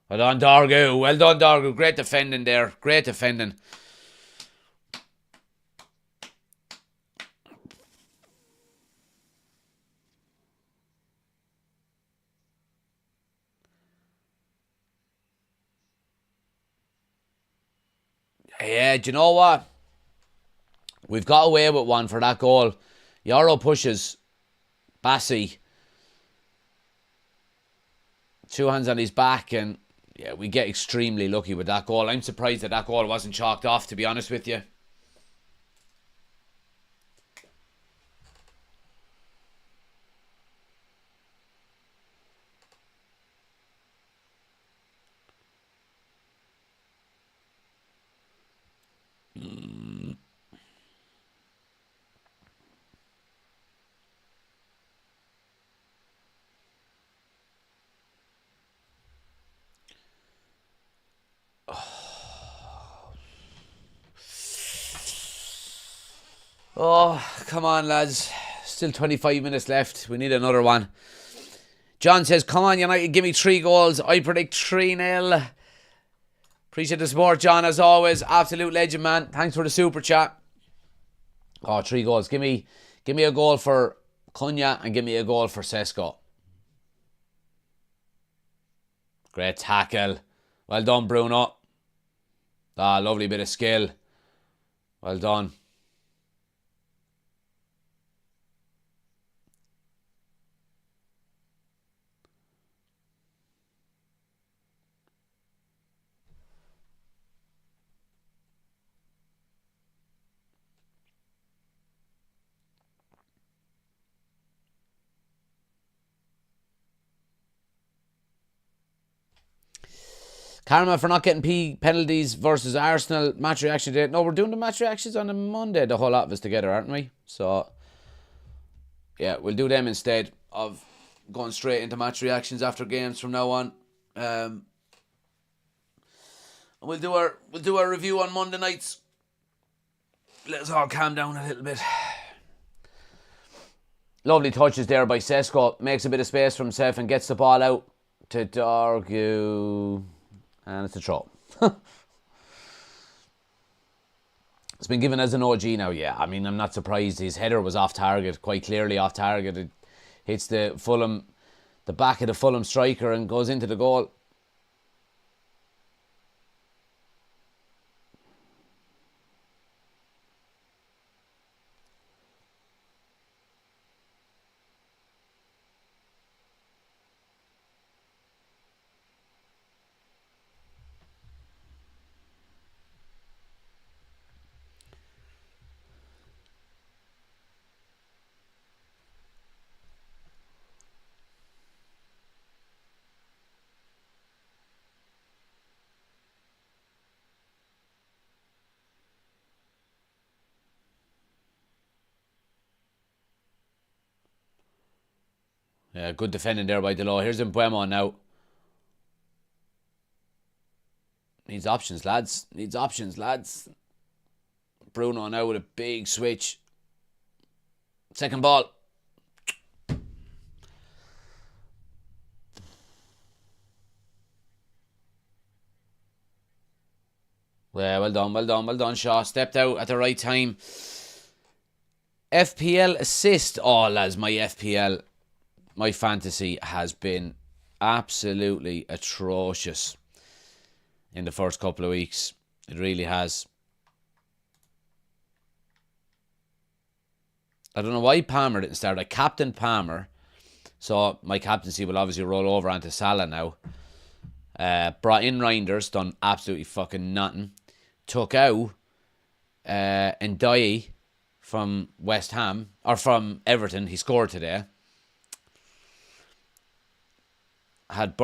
Well done, Dorgu. Well done, Dorgu. Great defending there. Great defending. Yeah, do you know what? We've got away with one for that goal. Yarrow pushes. Bassi. 2 hands on his back, and yeah, we get extremely lucky with that goal. I'm surprised that goal wasn't chalked off, to be honest with you. Oh, come on, lads. Still 25 minutes left. We need another one. John says, come on, United, give me 3 goals. I predict 3-0. Appreciate the support, John, as always. Absolute legend, man. Thanks for the super chat. Oh, 3 goals. Give me a goal for Cunha and give me a goal for Sesko. Great tackle. Well done, Bruno. Ah, lovely bit of skill. Well done. Karma for not getting penalties versus Arsenal. Match reaction date. No, we're doing the match reactions on a Monday, the whole lot of us together, aren't we? So, yeah, we'll do them instead of going straight into match reactions after games from now on. We'll do our review on Monday nights. Let's all calm down a little bit. Lovely touches there by Sesko. Makes a bit of space for himself and gets the ball out to Dorgu. And it's a throw. It's been given as an OG now, yeah. I mean, I'm not surprised. His header was off target, quite clearly off target. It hits the back of the Fulham striker and goes into the goal. Yeah, good defending there by Delo. Here's Mbuemo now. Needs options, lads. Needs options, lads. Bruno now with a big switch. Second ball. Yeah, well done, Shaw. Stepped out at the right time. FPL assist. Oh, lads, my fantasy has been absolutely atrocious in the first couple of weeks. It really has. I don't know why Palmer didn't start. I captained Palmer, so my captaincy will obviously roll over onto Salah now. Brought in Reinders, done absolutely fucking nothing. Took out Ndiaye from West Ham, or from Everton. He scored today. Had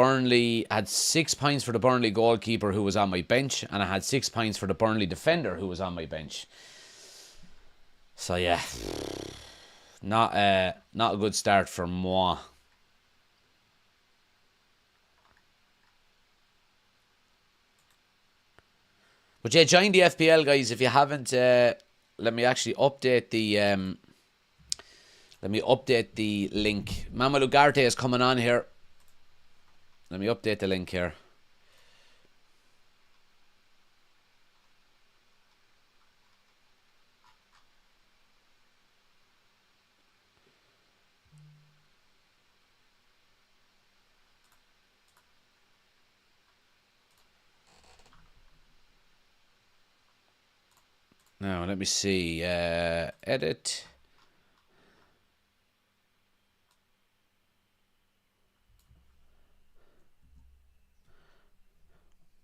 6 points for the Burnley goalkeeper who was on my bench, and I had 6 points for the Burnley defender who was on my bench. So yeah, not a good start for moi. But yeah, join the FPL, guys, if you haven't. Let me actually update the link. Manuel Ugarte is coming on here. Let me update the link here. Now, let me see. Edit.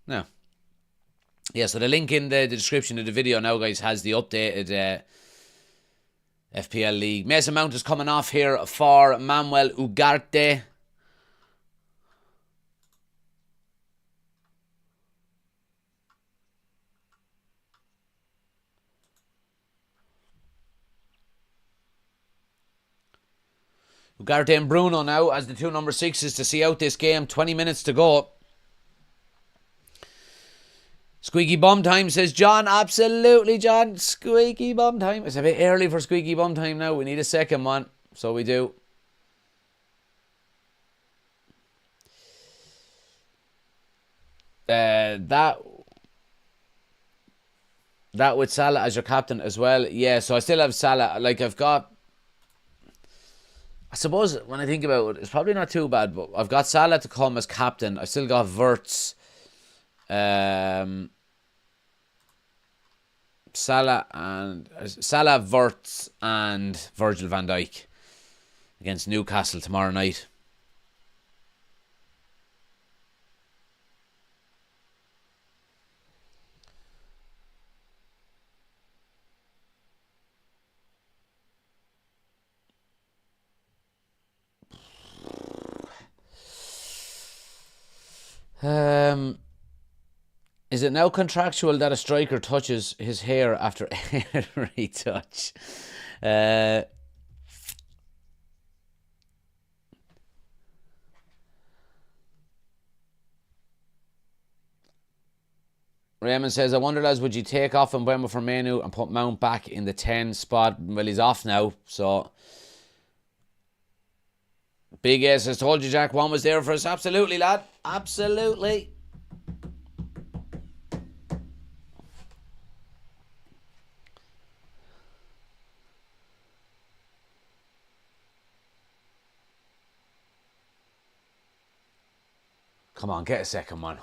Now. Yeah, so the link in the description of the video now, guys, has the updated FPL League. Mason Mount is coming off here for Manuel Ugarte. Ugarte and Bruno now as the two number 6s to see out this game. 20 minutes to go. Squeaky bum time, says John. Absolutely, John. Squeaky bum time. It's a bit early for squeaky bum time now. We need a second one. So we do. That with Salah as your captain as well. Yeah, so I still have Salah. Like, I've got I suppose when I think about it, it's probably not too bad, but I've got Salah to come as captain. I've still got Wirtz, Salah, Wirtz, and Virgil van Dijk against Newcastle tomorrow night. Is it now contractual that a striker touches his hair after every touch? Raymond says, I wonder, lads, would you take off Mbeumo for Menu and put Mount back in the 10 spot? Well, he's off now, so... Big S has told you, Jack, one was there for us. Absolutely, lad. Absolutely. Come on, get a second one.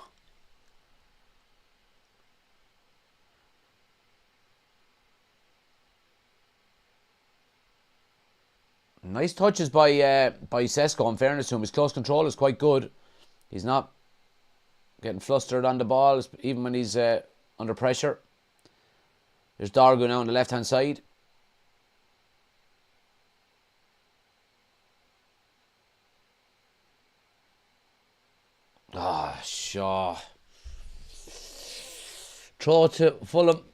Nice touches by Sesko, in fairness to him. His close control is quite good. He's not getting flustered on the ball, even when he's under pressure. There's Dargo now on the left-hand side. Ah, Shaw. Throw to Fulham.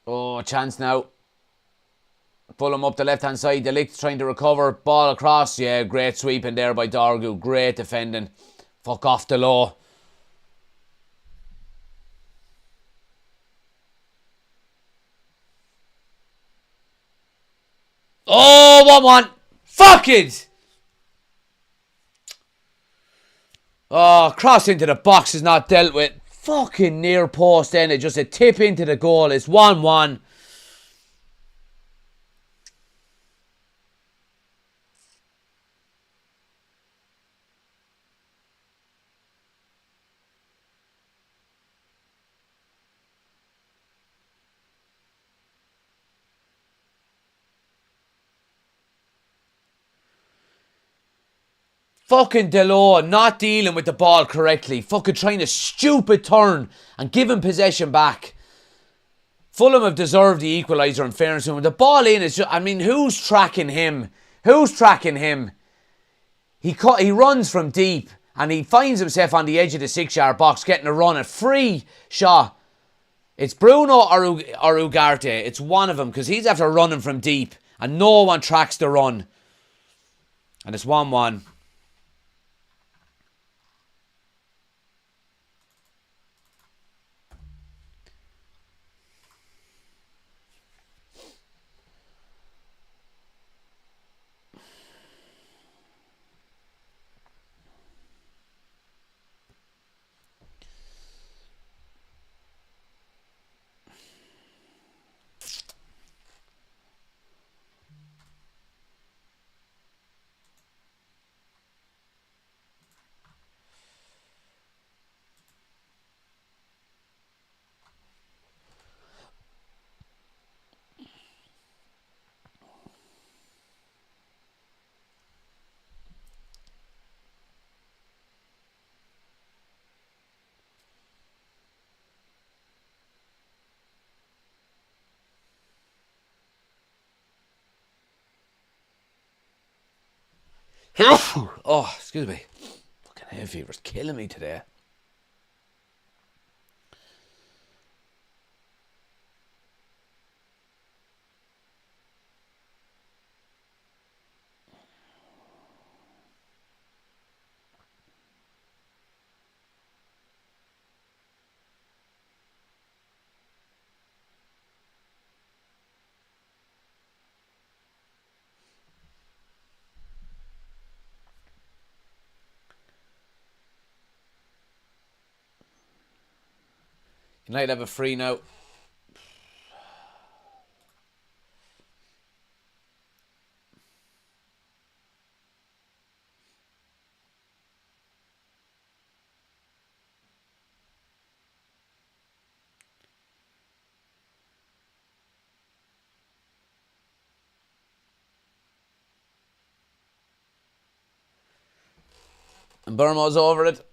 Oh, chance now. Fulham up the left-hand side. De Ligt trying to recover. Ball across. Yeah, great sweeping there by Dargu. Great defending. Fuck off the low. Oh, 1-1. Fuck it. Oh, cross into the box is not dealt with. Fucking near post end. Just a tip into the goal. It's 1-1. Fucking Delo not dealing with the ball correctly. Fucking trying a stupid turn and giving possession back. Fulham have deserved the equaliser, in fairness to him. The ball in is just... I mean, who's tracking him? Who's tracking him? He runs from deep and he finds himself on the edge of the 6-yard box getting a run. A free shot. It's Bruno or Ugarte. It's one of them because he's after running from deep and no one tracks the run. And it's 1-1. Oh, excuse me. Fucking hay fever's killing me today. United have a free now. And Burmo's over it.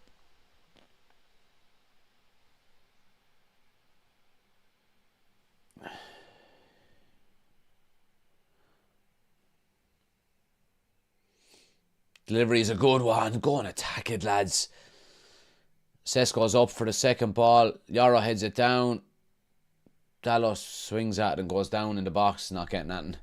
Delivery is a good one. Go and attack it, lads. Sesko's up for the second ball. Yaro heads it down. Dallas swings at it and goes down in the box. Not getting nothing.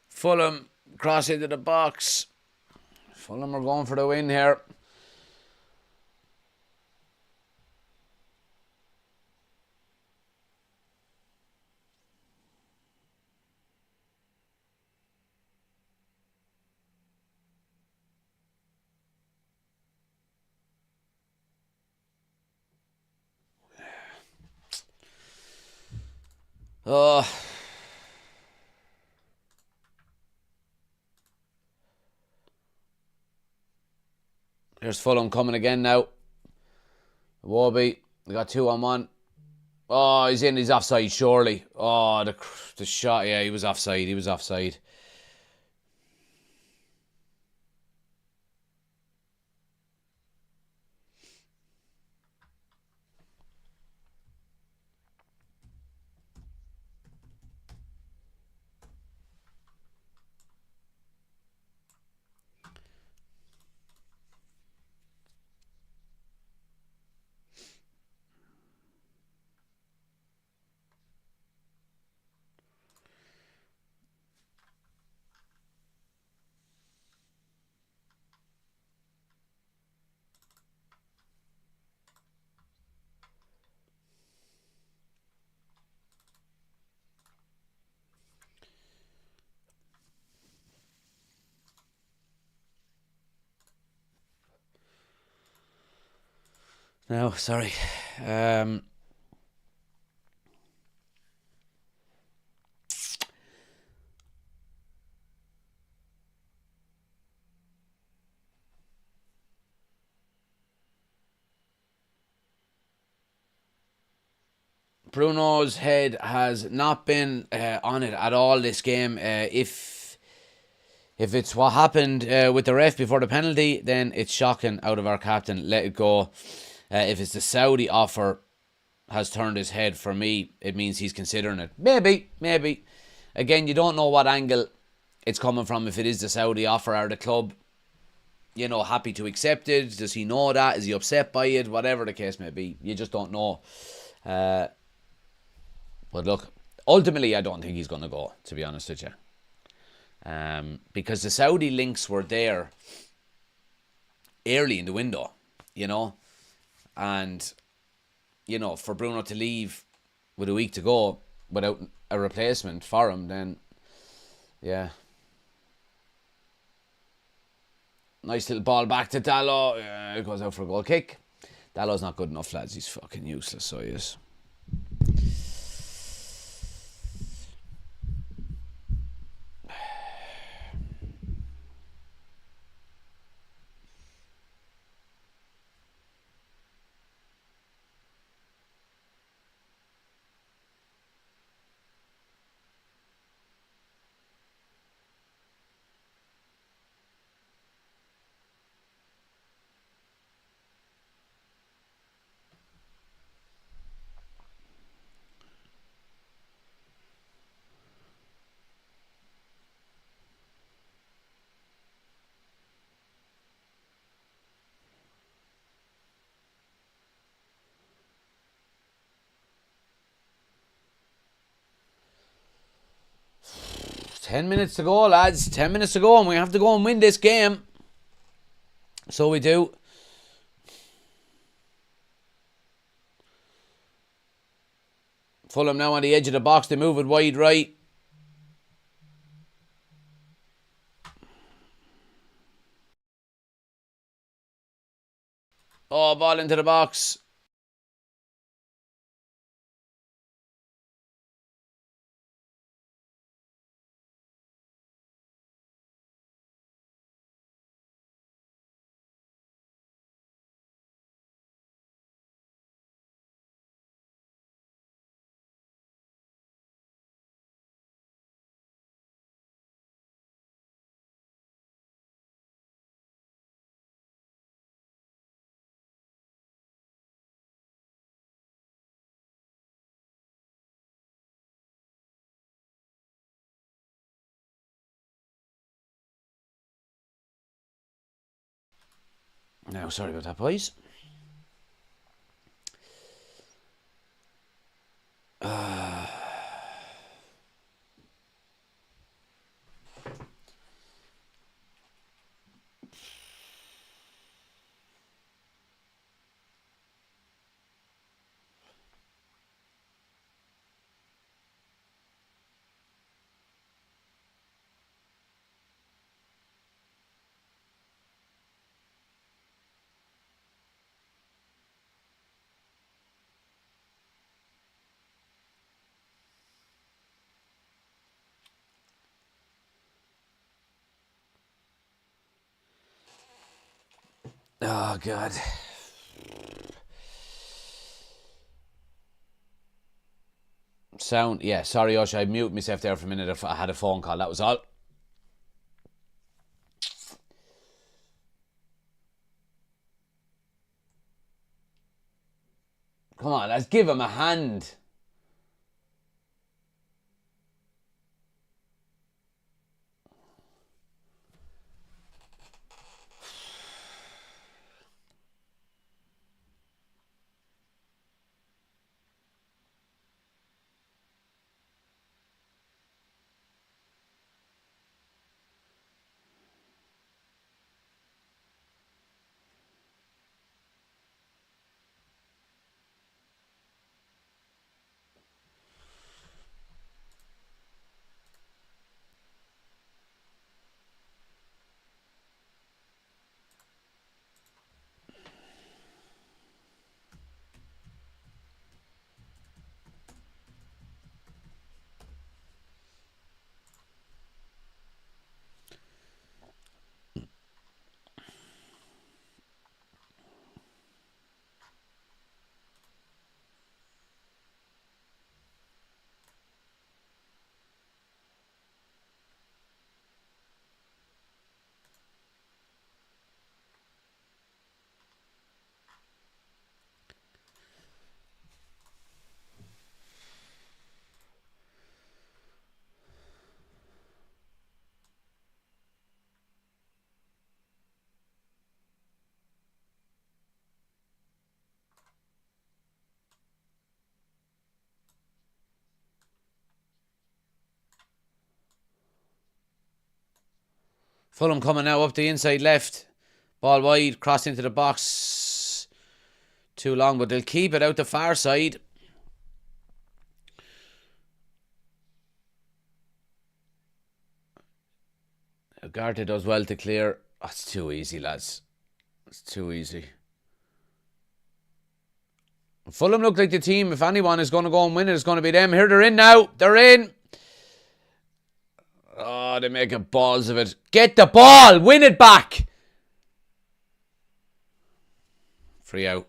Fulham cross into the box. Fulham are going for the win here. Oh. Here's Fulham coming again now. Wobby. They got 2-on-1. Oh, he's offside, surely. Oh, the shot, yeah, he was offside. No, sorry. Bruno's head has not been on it at all this game. If it's what happened with the ref before the penalty, then it's shocking out of our captain. Let it go. If it's the Saudi offer has turned his head, for me, it means he's considering it. Maybe. Again, you don't know what angle it's coming from. If it is the Saudi offer, or the club, happy to accept it. Does he know that? Is he upset by it? Whatever the case may be. You just don't know. But look, ultimately, I don't think he's going to go, to be honest with you. Because the Saudi links were there early in the window, and, for Bruno to leave with a week to go without a replacement for him, then, yeah. Nice little ball back to Dallo. It goes out for a goal kick. Dallo's not good enough, lads. He's fucking useless, so he is. 10 minutes to go, lads. 10 minutes to go, and we have to go and win this game. So we do. Fulham now on the edge of the box. They move it wide right. Oh, ball into the box. Now, sorry about that, boys. Oh, God. Sound, yeah, sorry, Ush, I muted myself there for a minute. I had a phone call, that was all. Come on, let's give him a hand. Fulham coming now up the inside left. Ball wide, cross into the box. Too long, but they'll keep it out the far side. Ugarte does well to clear. Oh, it's too easy, lads. It's too easy. Fulham look like the team. If anyone is going to go and win it, it's going to be them. Here they're in now. They're in. Oh, they make a balls of it. Get the ball. Win it back. Free out.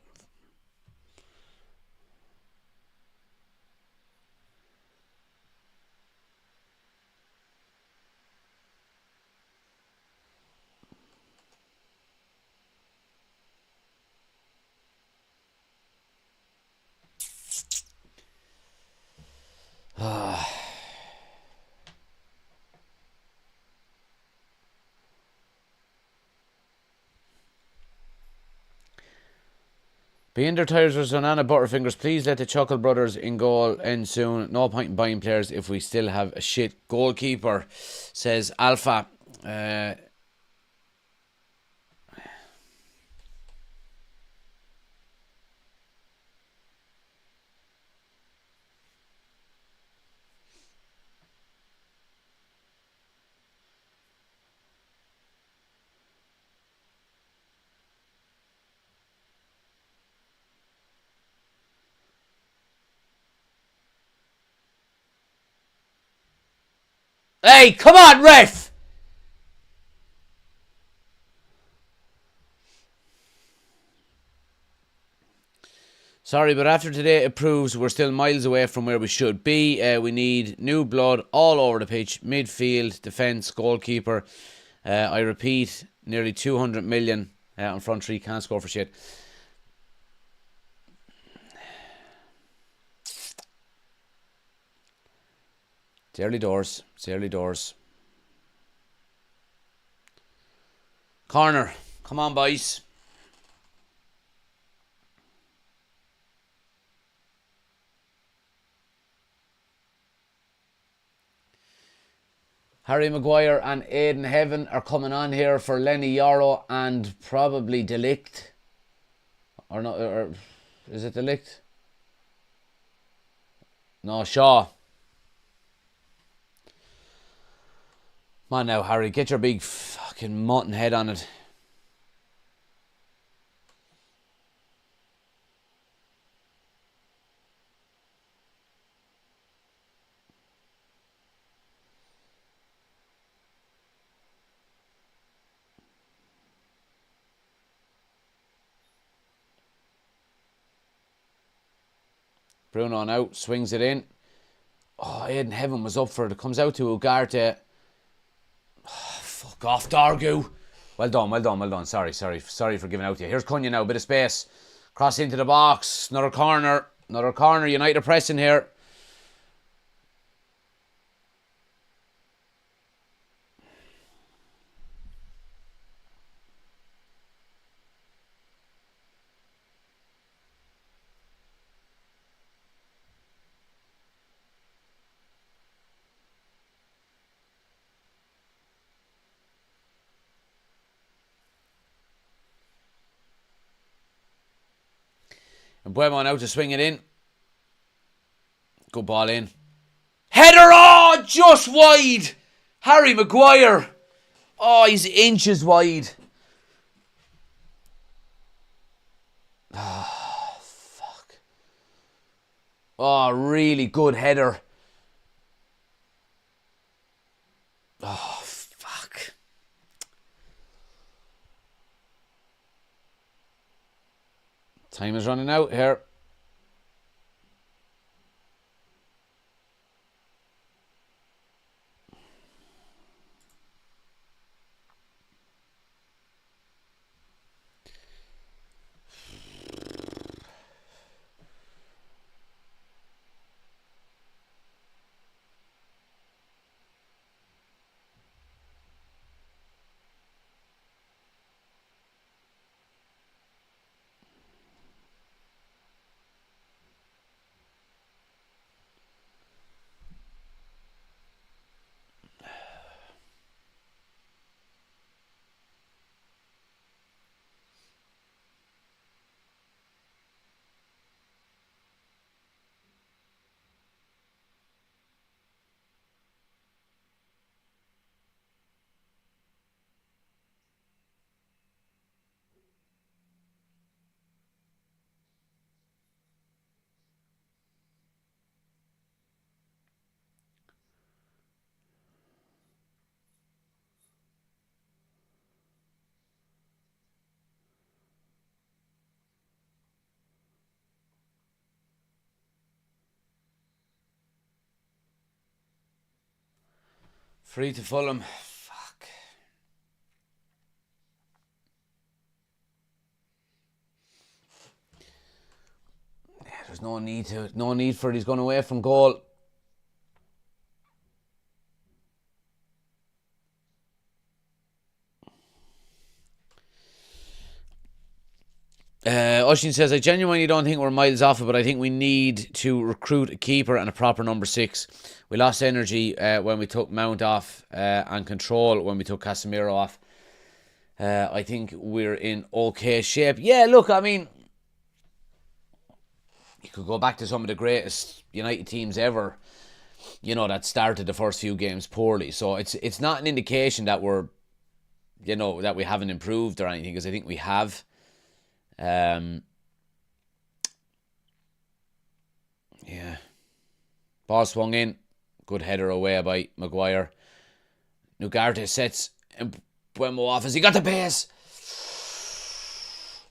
Beander Tires or Zonana Butterfingers, please let the Chuckle Brothers in goal end soon. No point in buying players if we still have a shit goalkeeper, says Alpha. Hey, come on, ref! Sorry, but after today, it proves we're still miles away from where we should be. We need new blood all over the pitch. Midfield, defence, goalkeeper. I repeat, nearly 200 million on front three. Can't score for shit. It's early doors. It's early doors. Corner. Come on, boys. Harry Maguire and Aidan Heaven are coming on here for Lenny Yoro and probably Delict. Or no, or is it Delict? No, Shaw. Come on now, Harry. Get your big fucking mutton head on it. Bruno now swings it in. Oh, Aidan Heaven was up for it. It comes out to Ugarte. Oh, fuck off, Dargu. Well done, well done, well done. Sorry for giving out to you. Here's Cunha now, bit of space. Cross into the box. Another corner. United are pressing here. And Buemo now to swing it in. Good ball in. Header! Oh, just wide. Harry Maguire. Oh, he's inches wide. Oh, fuck. Oh, really good header. Oh, fuck. Time is running out here. Free to Fulham. Fuck. Yeah, there's no need for it. He's going away from goal. Oshin says, I genuinely don't think we're miles off it, but I think we need to recruit a keeper and a proper number 6. We lost energy when we took Mount off and control when we took Casemiro off. I think we're in okay shape. Yeah, look, I mean, you could go back to some of the greatest United teams ever, that started the first few games poorly. So it's not an indication that we're, that we haven't improved or anything, because I think we have. Yeah. Ball swung in. Good header away by Maguire. Ugarte sets Buemo off as he got the pace.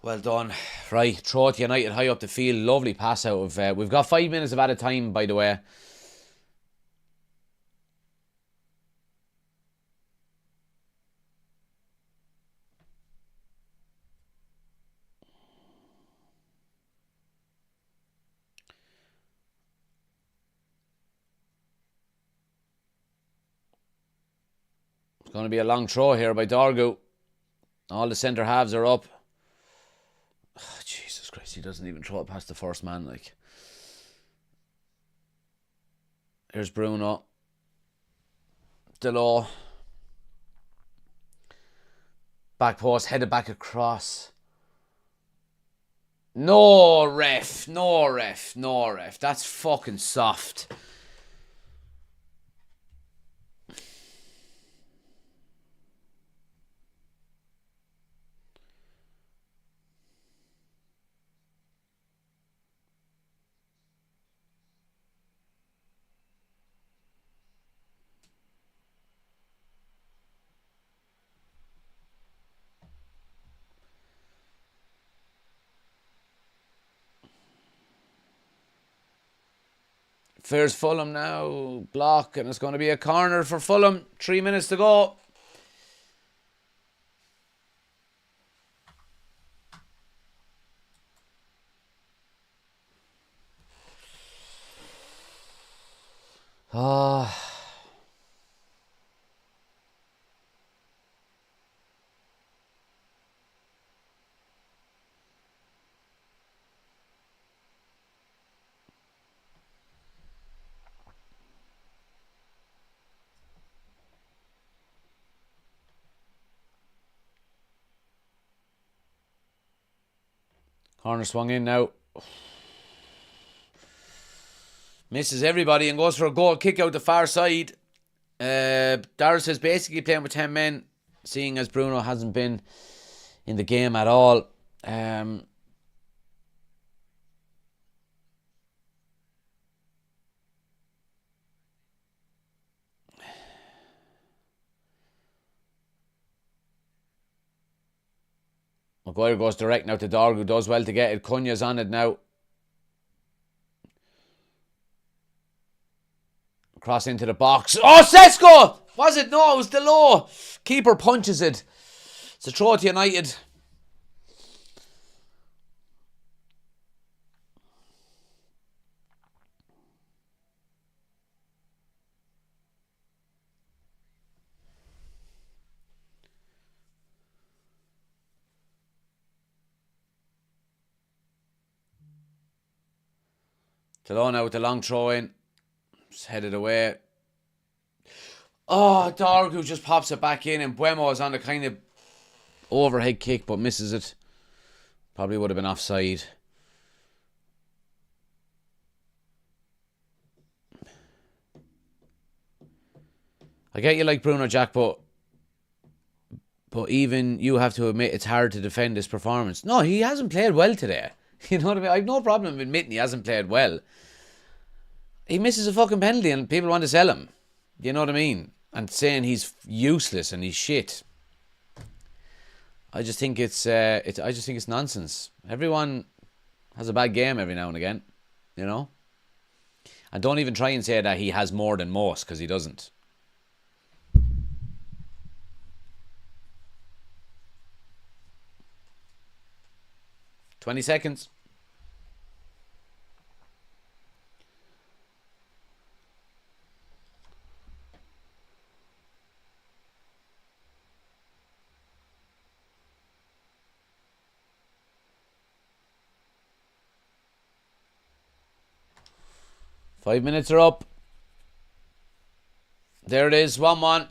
Well done. Right, throw it to United high up the field. Lovely pass out of... we've got 5 minutes of added time, by the way. It's going to be a long throw here by Dorgu. All the centre halves are up. Oh, Jesus Christ, he doesn't even throw it past the first man. Like, here's Bruno. Delors. Back post, headed back across. No ref. That's fucking soft. Fair's Fulham now. Block, and it's going to be a corner for Fulham. 3 minutes to go. Corner swung in now. Misses everybody and goes for a goal kick out the far side. Darius is basically playing with 10 men, seeing as Bruno hasn't been in the game at all. Maguire goes direct now to Dorgu. Does well to get it. Cunha's on it now. Cross into the box. Oh, Sesko! Was it? No, it was Delors. Keeper punches it. It's a throw to United. Delors now with the long throw in. It's headed away. Oh, Dorgu just pops it back in, and Buemo is on the kind of overhead kick but misses it. Probably would have been offside. I get you like Bruno, Jack, but even you have to admit it's hard to defend his performance. No, he hasn't played well today. You know what I mean? I have no problem admitting he hasn't played well. He misses a fucking penalty and people want to sell him. You know what I mean? And saying he's useless and he's shit. I just think it's nonsense. Everyone has a bad game every now and again, you know? And don't even try and say that he has more than most, because he doesn't. "20 seconds. 5 minutes are up. There it is, 1-1.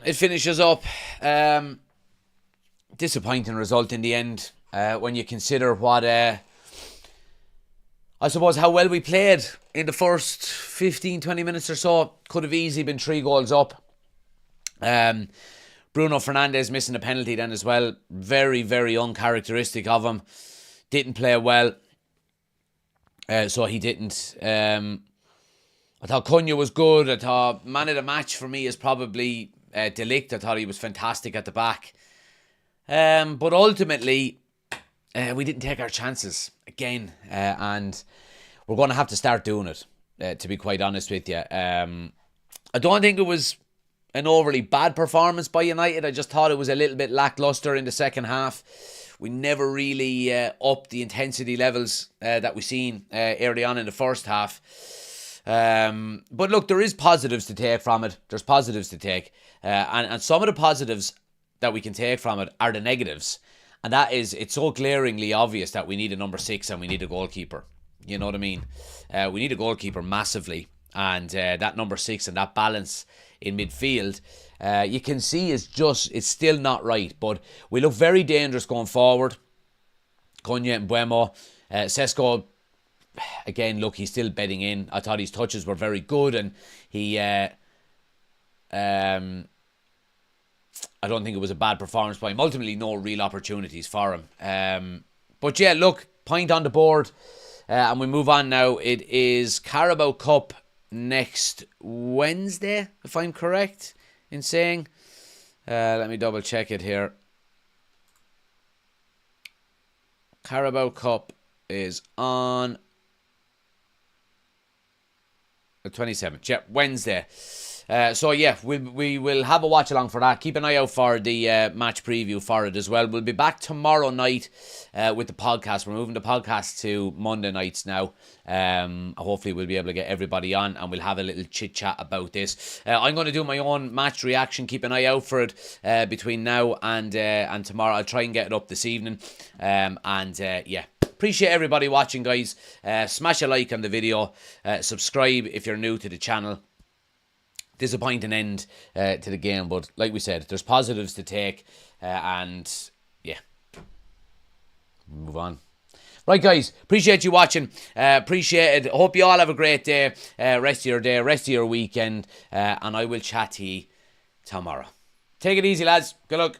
It finishes up. Disappointing result in the end when you consider what I suppose how well we played in the first 15-20 minutes or so. Could have easily been 3 goals up. Bruno Fernandes missing a penalty then as well. Very, very uncharacteristic of him. Didn't play well. So he didn't. I thought Cunha was good. I thought man of the match for me is probably De Ligt. I thought he was fantastic at the back. But ultimately, we didn't take our chances again. And we're going to have to start doing it, to be quite honest with you. I don't think it was an overly bad performance by United. I just thought it was a little bit lacklustre in the second half. We never really upped the intensity levels that we seen early on in the first half. But look, there is positives to take from it. There's positives to take. And some of the positives that we can take from it are the negatives. And that is, it's so glaringly obvious that we need a number 6 and we need a goalkeeper. You know what I mean? We need a goalkeeper massively. And that number 6 and that balance in midfield, you can see it's still not right. But we look very dangerous going forward. Cunha and Buemo. Sesko, again, look, he's still bedding in. I thought his touches were very good, and he I don't think it was a bad performance by him. Ultimately, no real opportunities for him. But yeah, look, point on the board. And we move on now. It is Carabao Cup next Wednesday, if I'm correct in saying. Let me double check it here. Carabao Cup is on the 27th. Yeah, Wednesday. So yeah, we will have a watch along for that. Keep an eye out for the match preview for it as well. We'll be back tomorrow night with the podcast. We're moving the podcast to Monday nights now. Hopefully we'll be able to get everybody on and we'll have a little chit chat about this. I'm going to do my own match reaction. Keep an eye out for it between now and tomorrow. I'll try and get it up this evening. Yeah. Appreciate everybody watching, guys. Smash a like on the video. Subscribe if you're new to the channel. Disappointing end to the game, but like we said, there's positives to take, and yeah, move on. Right, guys, appreciate you watching. Appreciate it. Hope you all have a great day, rest of your day, rest of your weekend, and I will chat to you tomorrow. Take it easy, lads. Good luck.